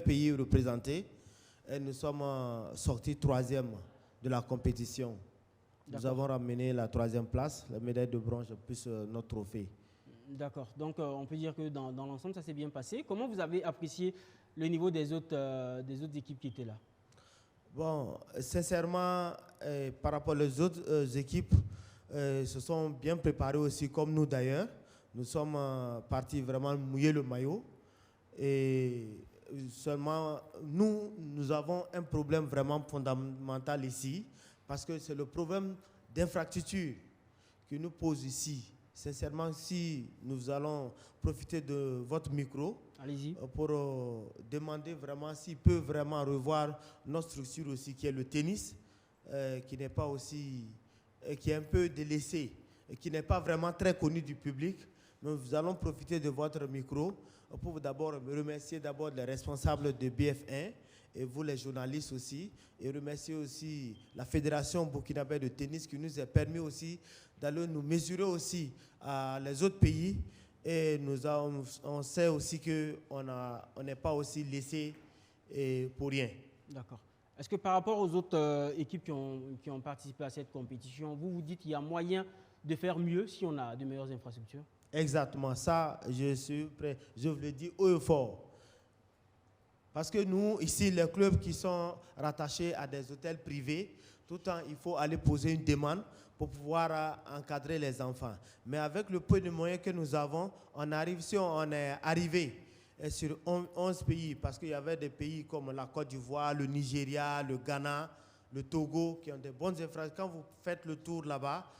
pays représentés et nous sommes sortis 3e de la compétition. Nous avons ramené la 3e place, la médaille de bronze plus notre trophée. D'accord, donc on peut dire que dans l'ensemble ça s'est bien passé. Comment vous avez apprécié le niveau des autres équipes qui étaient là? Bon, sincèrement, par rapport aux autres équipes, se sont bien préparées aussi, comme nous d'ailleurs. Nous sommes partis vraiment mouiller le maillot. Et seulement, nous avons un problème vraiment fondamental ici, parce que c'est le problème d'infrastructure qui nous pose ici. Sincèrement, si nous allons profiter de votre micro pour demander vraiment s'il peut vraiment revoir notre structure aussi, qui est le tennis, qui n'est pas aussi, qui est un peu délaissé, et qui n'est pas vraiment très connu du public. Nous allons profiter de votre micro pour d'abord remercier d'abord les responsables de BF1 et vous les journalistes aussi, et remercier aussi la Fédération burkinabé de tennis qui nous a permis aussi d'aller nous mesurer aussi à les autres pays, et on sait aussi qu'on n'est pas aussi laissé pour rien. D'accord. Est-ce que par rapport aux autres équipes qui ont participé à cette compétition, vous dites qu'il y a moyen de faire mieux si on a de meilleures infrastructures? Exactement, ça, je suis prêt. Je vous le dis haut et fort. Parce que nous, ici, les clubs qui sont rattachés à des hôtels privés, tout le temps, il faut aller poser une demande pour pouvoir encadrer les enfants. Mais avec le peu de moyens que nous avons, on est arrivé sur 11 pays, parce qu'il y avait des pays comme la Côte d'Ivoire, le Nigeria, le Ghana, le Togo, qui ont des bonnes infrastructures. Quand vous faites le tour là-bas,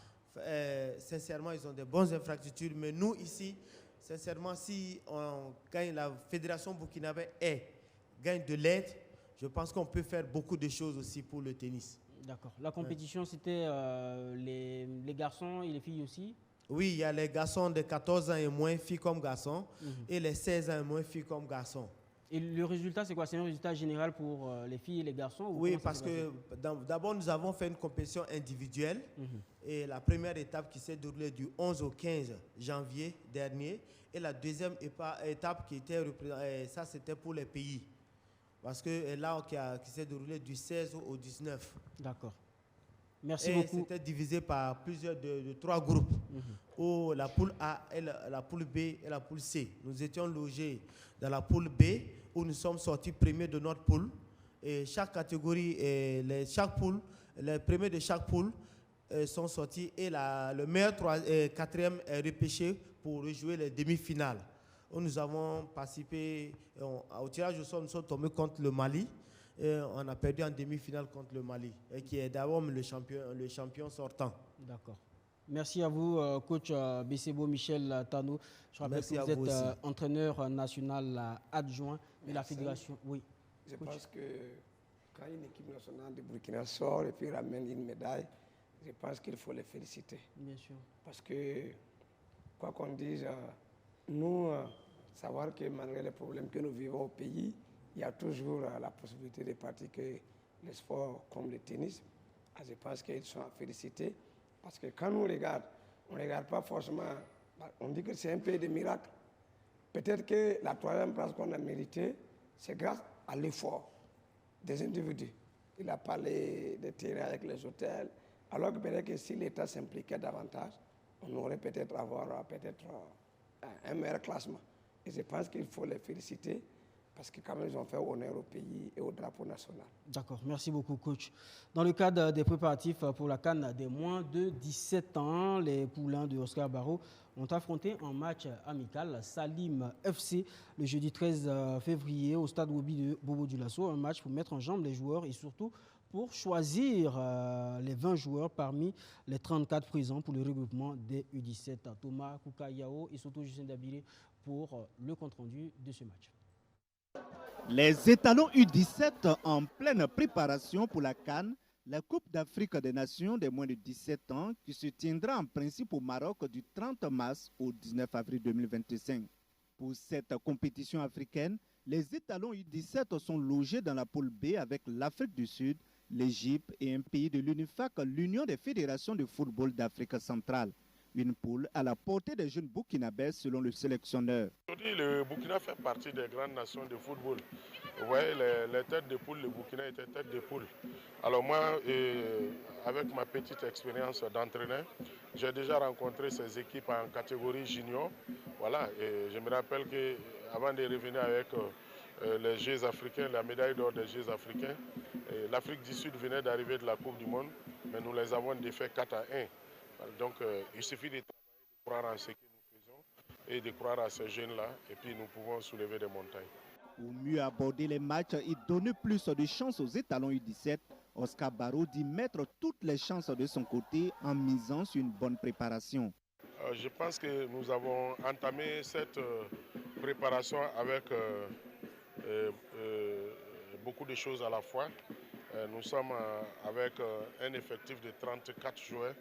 sincèrement, ils ont des bonnes infrastructures. Mais nous, ici, sincèrement, si on gagne, la Fédération burkinabé gagne de l'aide, je pense qu'on peut faire beaucoup de choses aussi pour le tennis. D'accord. La compétition, c'était les garçons et les filles aussi? Oui, il y a les garçons de 14 ans et moins, filles comme garçons, et les 16 ans et moins, filles comme garçons. Et le résultat, c'est quoi? C'est un résultat général pour les filles et les garçons? Oui, parce que d'abord, nous avons fait une compétition individuelle. Et la première étape qui s'est déroulée du 11 au 15 janvier dernier. Et la deuxième étape qui était ça, c'était pour les pays. Parce que là, qui s'est déroulée du 16 au 19. D'accord. Merci beaucoup. C'était divisé par plusieurs de 3 groupes. Où la poule A, la poule B et la poule C. Nous étions logés dans la poule B, où nous sommes sortis premiers de notre poule. Et chaque catégorie, chaque poule, les premiers de chaque poule sont sortis. Et le meilleur quatrième est repêché pour rejouer les demi-finales. Où nous avons participé au tirage au sort, nous sommes tombés contre le Mali. Et on a perdu en demi-finale contre le Mali, qui est d'abord le champion sortant. D'accord. Merci à vous, coach Bessebro Michel Tano. Je rappelle que vous êtes entraîneur national adjoint de la fédération. Oui. Je pense que quand une équipe nationale de Burkina sort et puis ramène une médaille, je pense qu'il faut les féliciter. Bien sûr. Parce que, quoi qu'on dise, nous, savoir que malgré les problèmes que nous vivons au pays, il y a toujours la possibilité de pratiquer les sports comme le tennis. Je pense qu'ils sont à féliciter. Parce que quand on ne regarde pas forcément, on dit que c'est un pays de miracles. Peut-être que la 3e place qu'on a méritée, c'est grâce à l'effort des individus. Il a parlé des terrains avec les hôtels, alors que peut-être que si l'État s'impliquait davantage, on aurait peut-être un meilleur classement. Et je pense qu'il faut les féliciter parce que quand même ils ont fait honneur au pays et au drapeau national. D'accord, merci beaucoup coach. Dans le cadre des préparatifs pour la CAN des moins de 17 ans, les poulains de Oscar Barreau ont affronté un match amical Salim FC le jeudi 13 février au stade Wobi de Bobo Dioulasso, un match pour mettre en jambe les joueurs et surtout pour choisir les 20 joueurs parmi les 34 présents pour le regroupement des U17. Thomas Koukayao et Soto Justin Dabiré pour le compte-rendu de ce match. Les étalons U17 en pleine préparation pour la CAN, la Coupe d'Afrique des Nations des moins de 17 ans qui se tiendra en principe au Maroc du 30 mars au 19 avril 2025. Pour cette compétition africaine, les étalons U17 sont logés dans la poule B avec l'Afrique du Sud, l'Égypte et un pays de l'UNIFAC, l'Union des fédérations de football d'Afrique centrale. Une poule à la portée des jeunes burkinabés selon le sélectionneur. Aujourd'hui, le Burkina fait partie des grandes nations de football. Vous voyez, les têtes de poule, le Burkina était tête de poule. Alors moi, avec ma petite expérience d'entraîneur, j'ai déjà rencontré ces équipes en catégorie junior. Voilà, et je me rappelle qu'avant de revenir avec les Jeux africains, la médaille d'or des Jeux africains, l'Afrique du Sud venait d'arriver de la Coupe du Monde, mais nous les avons défaits 4-1. Donc il suffit de travailler, de croire en ce que nous faisons et de croire à ces jeunes-là, et puis nous pouvons soulever des montagnes. Pour mieux aborder les matchs et donner plus de chances aux étalons U17, Oscar Barreau dit mettre toutes les chances de son côté en misant sur une bonne préparation. Je pense que nous avons entamé cette préparation avec beaucoup de choses à la fois. Nous sommes avec un effectif de 34 joueurs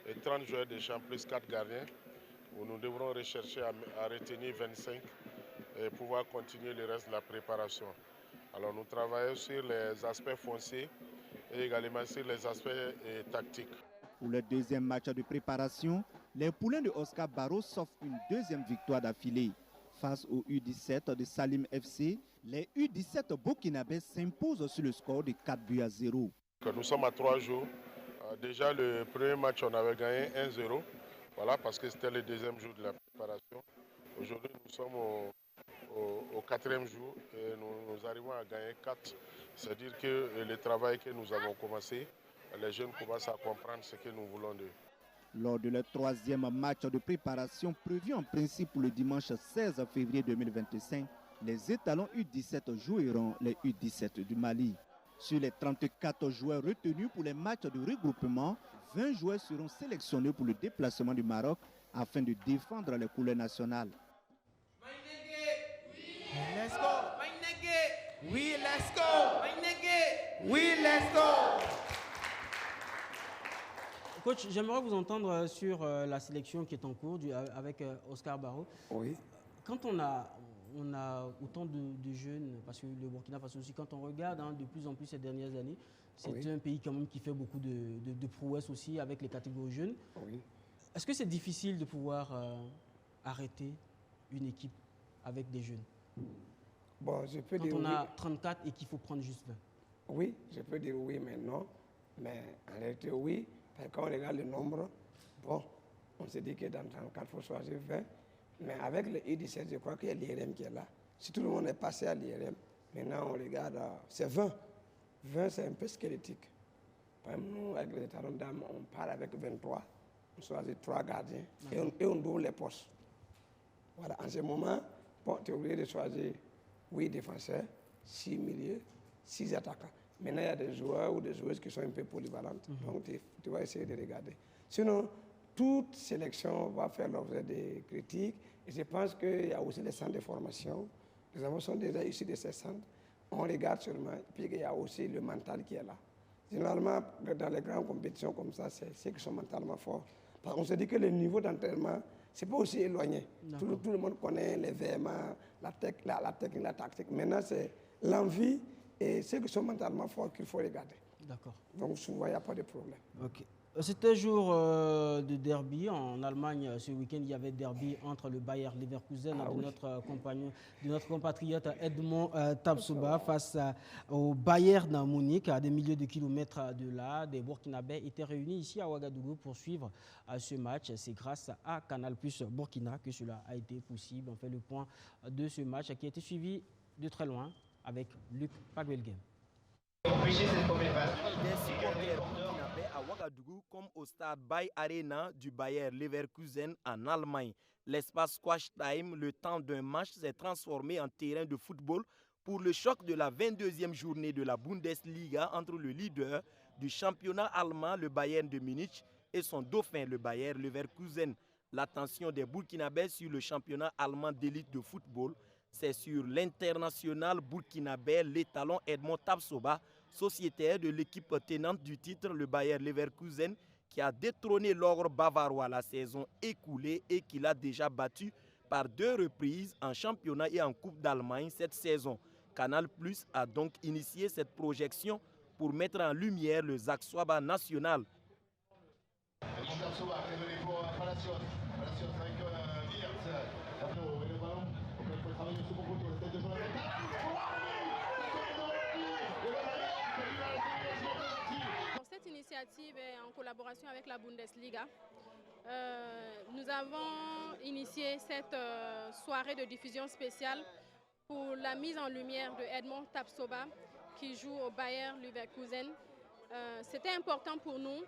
et 30 joueurs de champ plus 4 gardiens, où nous devrons rechercher à retenir 25 et pouvoir continuer le reste de la préparation. Alors nous travaillons sur les aspects fonciers et également sur les aspects tactiques. Pour le deuxième match de préparation, les poulains de Oscar Barreau s'offrent une deuxième victoire d'affilée. Face aux U17 de Salim FC, les U17 burkinabés s'imposent sur le score de 4-0. Nous sommes à 3 jours. Déjà le premier match, on avait gagné 1-0, voilà, parce que c'était le deuxième jour de la préparation. Aujourd'hui, nous sommes au 4e jour et nous arrivons à gagner 4. C'est-à-dire que le travail que nous avons commencé, les jeunes commencent à comprendre ce que nous voulons d'eux. Lors de leur troisième match de préparation prévu en principe pour le dimanche 16 février 2025, les étalons U17 joueront les U17 du Mali. Sur les 34 joueurs retenus pour les matchs de regroupement, 20 joueurs seront sélectionnés pour le déplacement du Maroc afin de défendre les couleurs nationales. Let's go! Oui, let's go! Oui, let's go! Coach, j'aimerais vous entendre sur la sélection qui est en cours avec Oscar Barreau. Oui. Quand on a autant de jeunes, parce que le Burkina Faso aussi, quand on regarde de plus en plus ces dernières années, c'est un pays quand même qui fait beaucoup de prouesses aussi avec les catégories jeunes. Oui. Est-ce que c'est difficile de pouvoir arrêter une équipe avec des jeunes? Bon, je peux quand dire on oui. a 34 et qu'il faut prendre juste 20. Oui, je peux dire oui, mais non. Mais en réalité, oui. Parce que quand on regarde le nombre, bon, on se dit que dans 34, il faut choisir 20. Mais avec le U17, je crois qu'il y a l'IRM qui est là. Si tout le monde est passé à l'IRM, maintenant on regarde, c'est 20. 20, c'est un peu squelettique. Par exemple, nous, avec les étalons dames, on part avec 23. On choisit 3 gardiens et on double les postes. Voilà, en ce moment, bon, tu es obligé de choisir 8 défenseurs, 6 milieux, 6 attaquants. Maintenant, il y a des joueurs ou des joueuses qui sont un peu polyvalentes. Donc, tu vas essayer de regarder. Sinon, toute sélection va faire l'objet des critiques. Et je pense qu'il y a aussi les centres de formation. Les enfants sont déjà issus de ces centres. On regarde seulement. Puis, il y a aussi le mental qui est là. Généralement, dans les grandes compétitions comme ça, c'est ceux qui sont mentalement forts. Parce qu'on se dit que le niveau d'entraînement, c'est pas aussi éloigné. Tout le monde connaît les véhéments, la technique, la tactique. Maintenant, c'est l'envie et ceux qui sont mentalement forts qu'il faut regarder. D'accord. Donc souvent, il n'y a pas de problème. Ok. C'était jour de derby. En Allemagne, ce week-end, il y avait derby entre le Bayer Leverkusen de notre compatriote Edmond Tabsoba face au Bayern de Munich, à des milliers de kilomètres de là. Des Burkinabés étaient réunis ici à Ouagadougou pour suivre ce match. C'est grâce à Canal+ Burkina que cela a été possible. On fait le point de ce match qui a été suivi de très loin avec Luc Paguelguem. Des supporters burkinabés à Ouagadougou comme au stade Bay Arena du Bayer Leverkusen en Allemagne. L'espace Squash Time, le temps d'un match, s'est transformé en terrain de football pour le choc de la 22e journée de la Bundesliga entre le leader du championnat allemand, le Bayern de Munich, et son dauphin, le Bayer Leverkusen. L'attention des Burkinabés sur le championnat allemand d'élite de football, c'est sur l'international burkinabé, l'étalon Edmond Tapsoba, sociétaire de l'équipe tenante du titre, le Bayer Leverkusen, qui a détrôné l'ogre bavarois la saison écoulée et qui l'a déjà battu par 2 reprises en championnat et en Coupe d'Allemagne cette saison. Canal+ a donc initié cette projection pour mettre en lumière le Zaxwaba national. Cette initiative est en collaboration avec la Bundesliga. Nous avons initié cette soirée de diffusion spéciale pour la mise en lumière de Edmond Tapsoba qui joue au Bayer Leverkusen. C'était important pour nous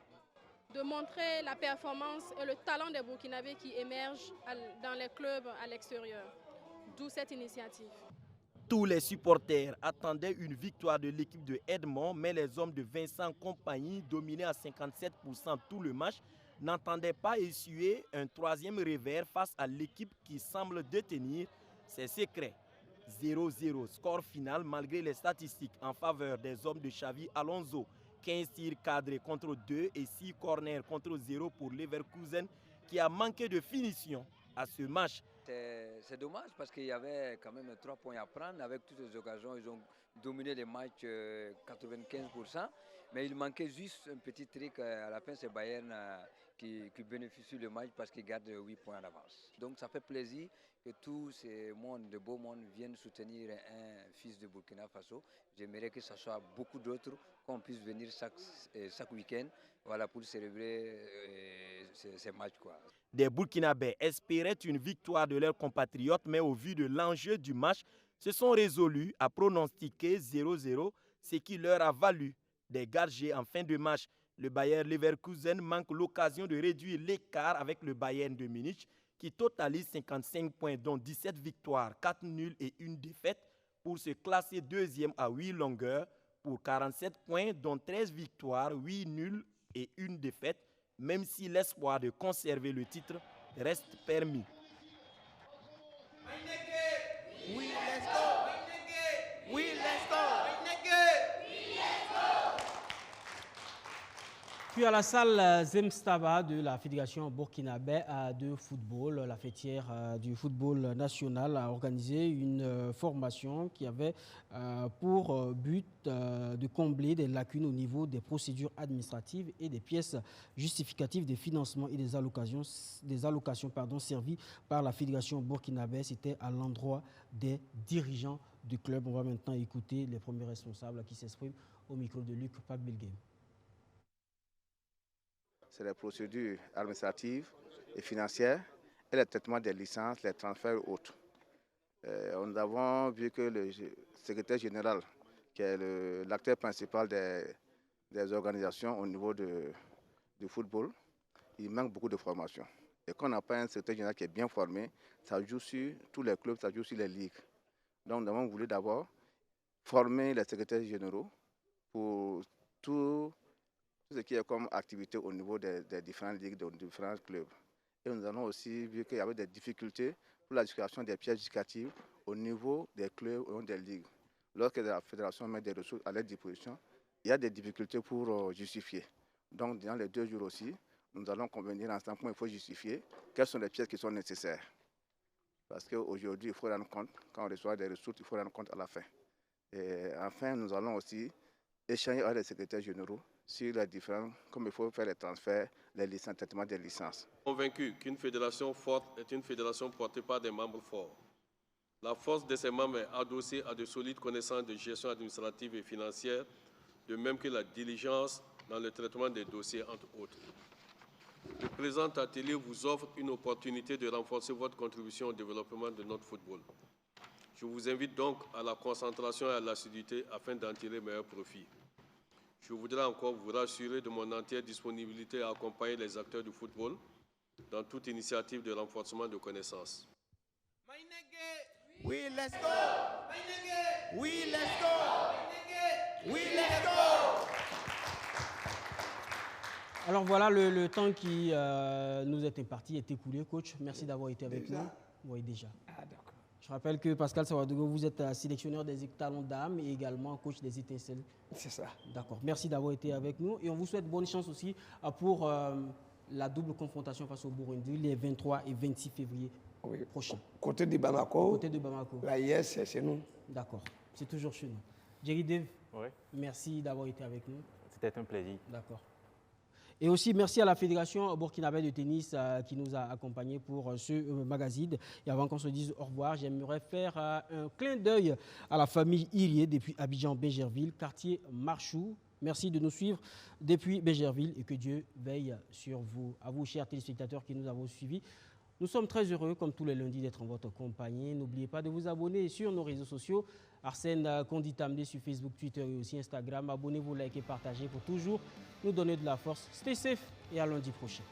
de montrer la performance et le talent des Burkinabés qui émergent dans les clubs à l'extérieur. D'où cette initiative. Tous les supporters attendaient une victoire de l'équipe de Edmond, mais les hommes de Vincent Kompany, dominés à 57% tout le match, n'entendaient pas essuyer un 3e revers face à l'équipe qui semble détenir ses secrets. 0-0, score final malgré les statistiques en faveur des hommes de Xavi Alonso. 15 tirs cadrés contre 2 et 6 corners contre 0 pour Leverkusen qui a manqué de finition à ce match. C'est dommage parce qu'il y avait quand même 3 points à prendre. Avec toutes les occasions, ils ont dominé les matchs 95%. Mais il manquait juste un petit truc. À la fin, c'est Bayern qui bénéficie du match parce qu'il garde 8 points d'avance. Donc ça fait plaisir que tous ces mondes, de beaux mondes, viennent soutenir un fils de Burkina Faso. J'aimerais que ce soit beaucoup d'autres, qu'on puisse venir chaque week-end, voilà, pour célébrer ces matchs, quoi. Des Burkinabés espéraient une victoire de leurs compatriotes, mais au vu de l'enjeu du match, se sont résolus à pronostiquer 0-0, ce qui leur a valu des gadgets en fin de match. Le Bayer Leverkusen manque l'occasion de réduire l'écart avec le Bayern de Munich, qui totalise 55 points, dont 17 victoires, 4 nuls et 1 défaite, pour se classer 2e à 8 longueurs, pour 47 points, dont 13 victoires, 8 nuls et 1 défaite, même si l'espoir de conserver le titre reste permis. Oui, let's go! Oui, let's go! Puis à la salle Zemstaba de la Fédération burkinabé de football, la fêtière du football national a organisé une formation qui avait pour but de combler des lacunes au niveau des procédures administratives et des pièces justificatives des financements et des allocations servies par la Fédération burkinabé. C'était à l'endroit des dirigeants du club. On va maintenant écouter les premiers responsables qui s'expriment au micro de Luc Pakbilgame. C'est les procédures administratives et financières et le traitement des licences, les transferts et autres. Nous avons vu que le secrétaire général, qui est l'acteur principal des organisations au niveau du football, il manque beaucoup de formation. Et quand on n'a pas un secrétaire général qui est bien formé, ça joue sur tous les clubs, ça joue sur les ligues. Donc nous avons voulu d'abord former les secrétaires généraux pour tout ce qui est comme activité au niveau des différentes ligues, des différents clubs. Et nous avons aussi vu qu'il y avait des difficultés pour la justification des pièces justificatives au niveau des clubs ou des ligues. Lorsque la fédération met des ressources à leur disposition, il y a des difficultés pour justifier. Donc, dans les 2 jours aussi, nous allons convenir ensemble comment il faut justifier, quelles sont les pièces qui sont nécessaires. Parce qu'aujourd'hui, il faut rendre compte, quand on reçoit des ressources, il faut rendre compte à la fin. Et enfin, nous allons aussi échanger avec les secrétaires généraux sur les différents, comme il faut faire les transferts, les licences, traitement des licences. Convaincu qu'une fédération forte est une fédération portée par des membres forts. La force de ces membres est adossée à de solides connaissances de gestion administrative et financière, de même que la diligence dans le traitement des dossiers, entre autres. Le présent atelier vous offre une opportunité de renforcer votre contribution au développement de notre football. Je vous invite donc à la concentration et à l'assiduité afin d'en tirer meilleur profit. Je voudrais encore vous rassurer de mon entière disponibilité à accompagner les acteurs du football dans toute initiative de renforcement de connaissances. Oui, let's go. Oui, let's go. Oui, let's go. Alors voilà, le temps qui nous est imparti est écoulé, coach. Merci d'avoir été avec nous. Oui, déjà. Ah, d'accord. Je rappelle que Pascal Sawadogo, vous êtes sélectionneur des talents d'âme et également coach des étincelles. C'est ça. D'accord. Merci d'avoir été avec nous et on vous souhaite bonne chance aussi pour la double confrontation face au Burundi les 23 et 26 février prochains. Côté de Bamako. Côté de Bamako. La IS, c'est chez nous. D'accord. C'est toujours chez nous. Jerry Dave, merci d'avoir été avec nous. C'était un plaisir. D'accord. Et aussi, merci à la Fédération burkinabé de tennis qui nous a accompagnés pour ce magazine. Et avant qu'on se dise au revoir, j'aimerais faire un clin d'œil à la famille Irié depuis Abidjan-Bégerville, quartier Marchou. Merci de nous suivre depuis Bégerville et que Dieu veille sur vous. À vous, chers téléspectateurs qui nous avons suivis. Nous sommes très heureux, comme tous les lundis, d'être en votre compagnie. N'oubliez pas de vous abonner sur nos réseaux sociaux. Arsène Konditamde sur Facebook, Twitter et aussi Instagram. Abonnez-vous, likez, partagez pour toujours nous donner de la force. Stay safe et à lundi prochain.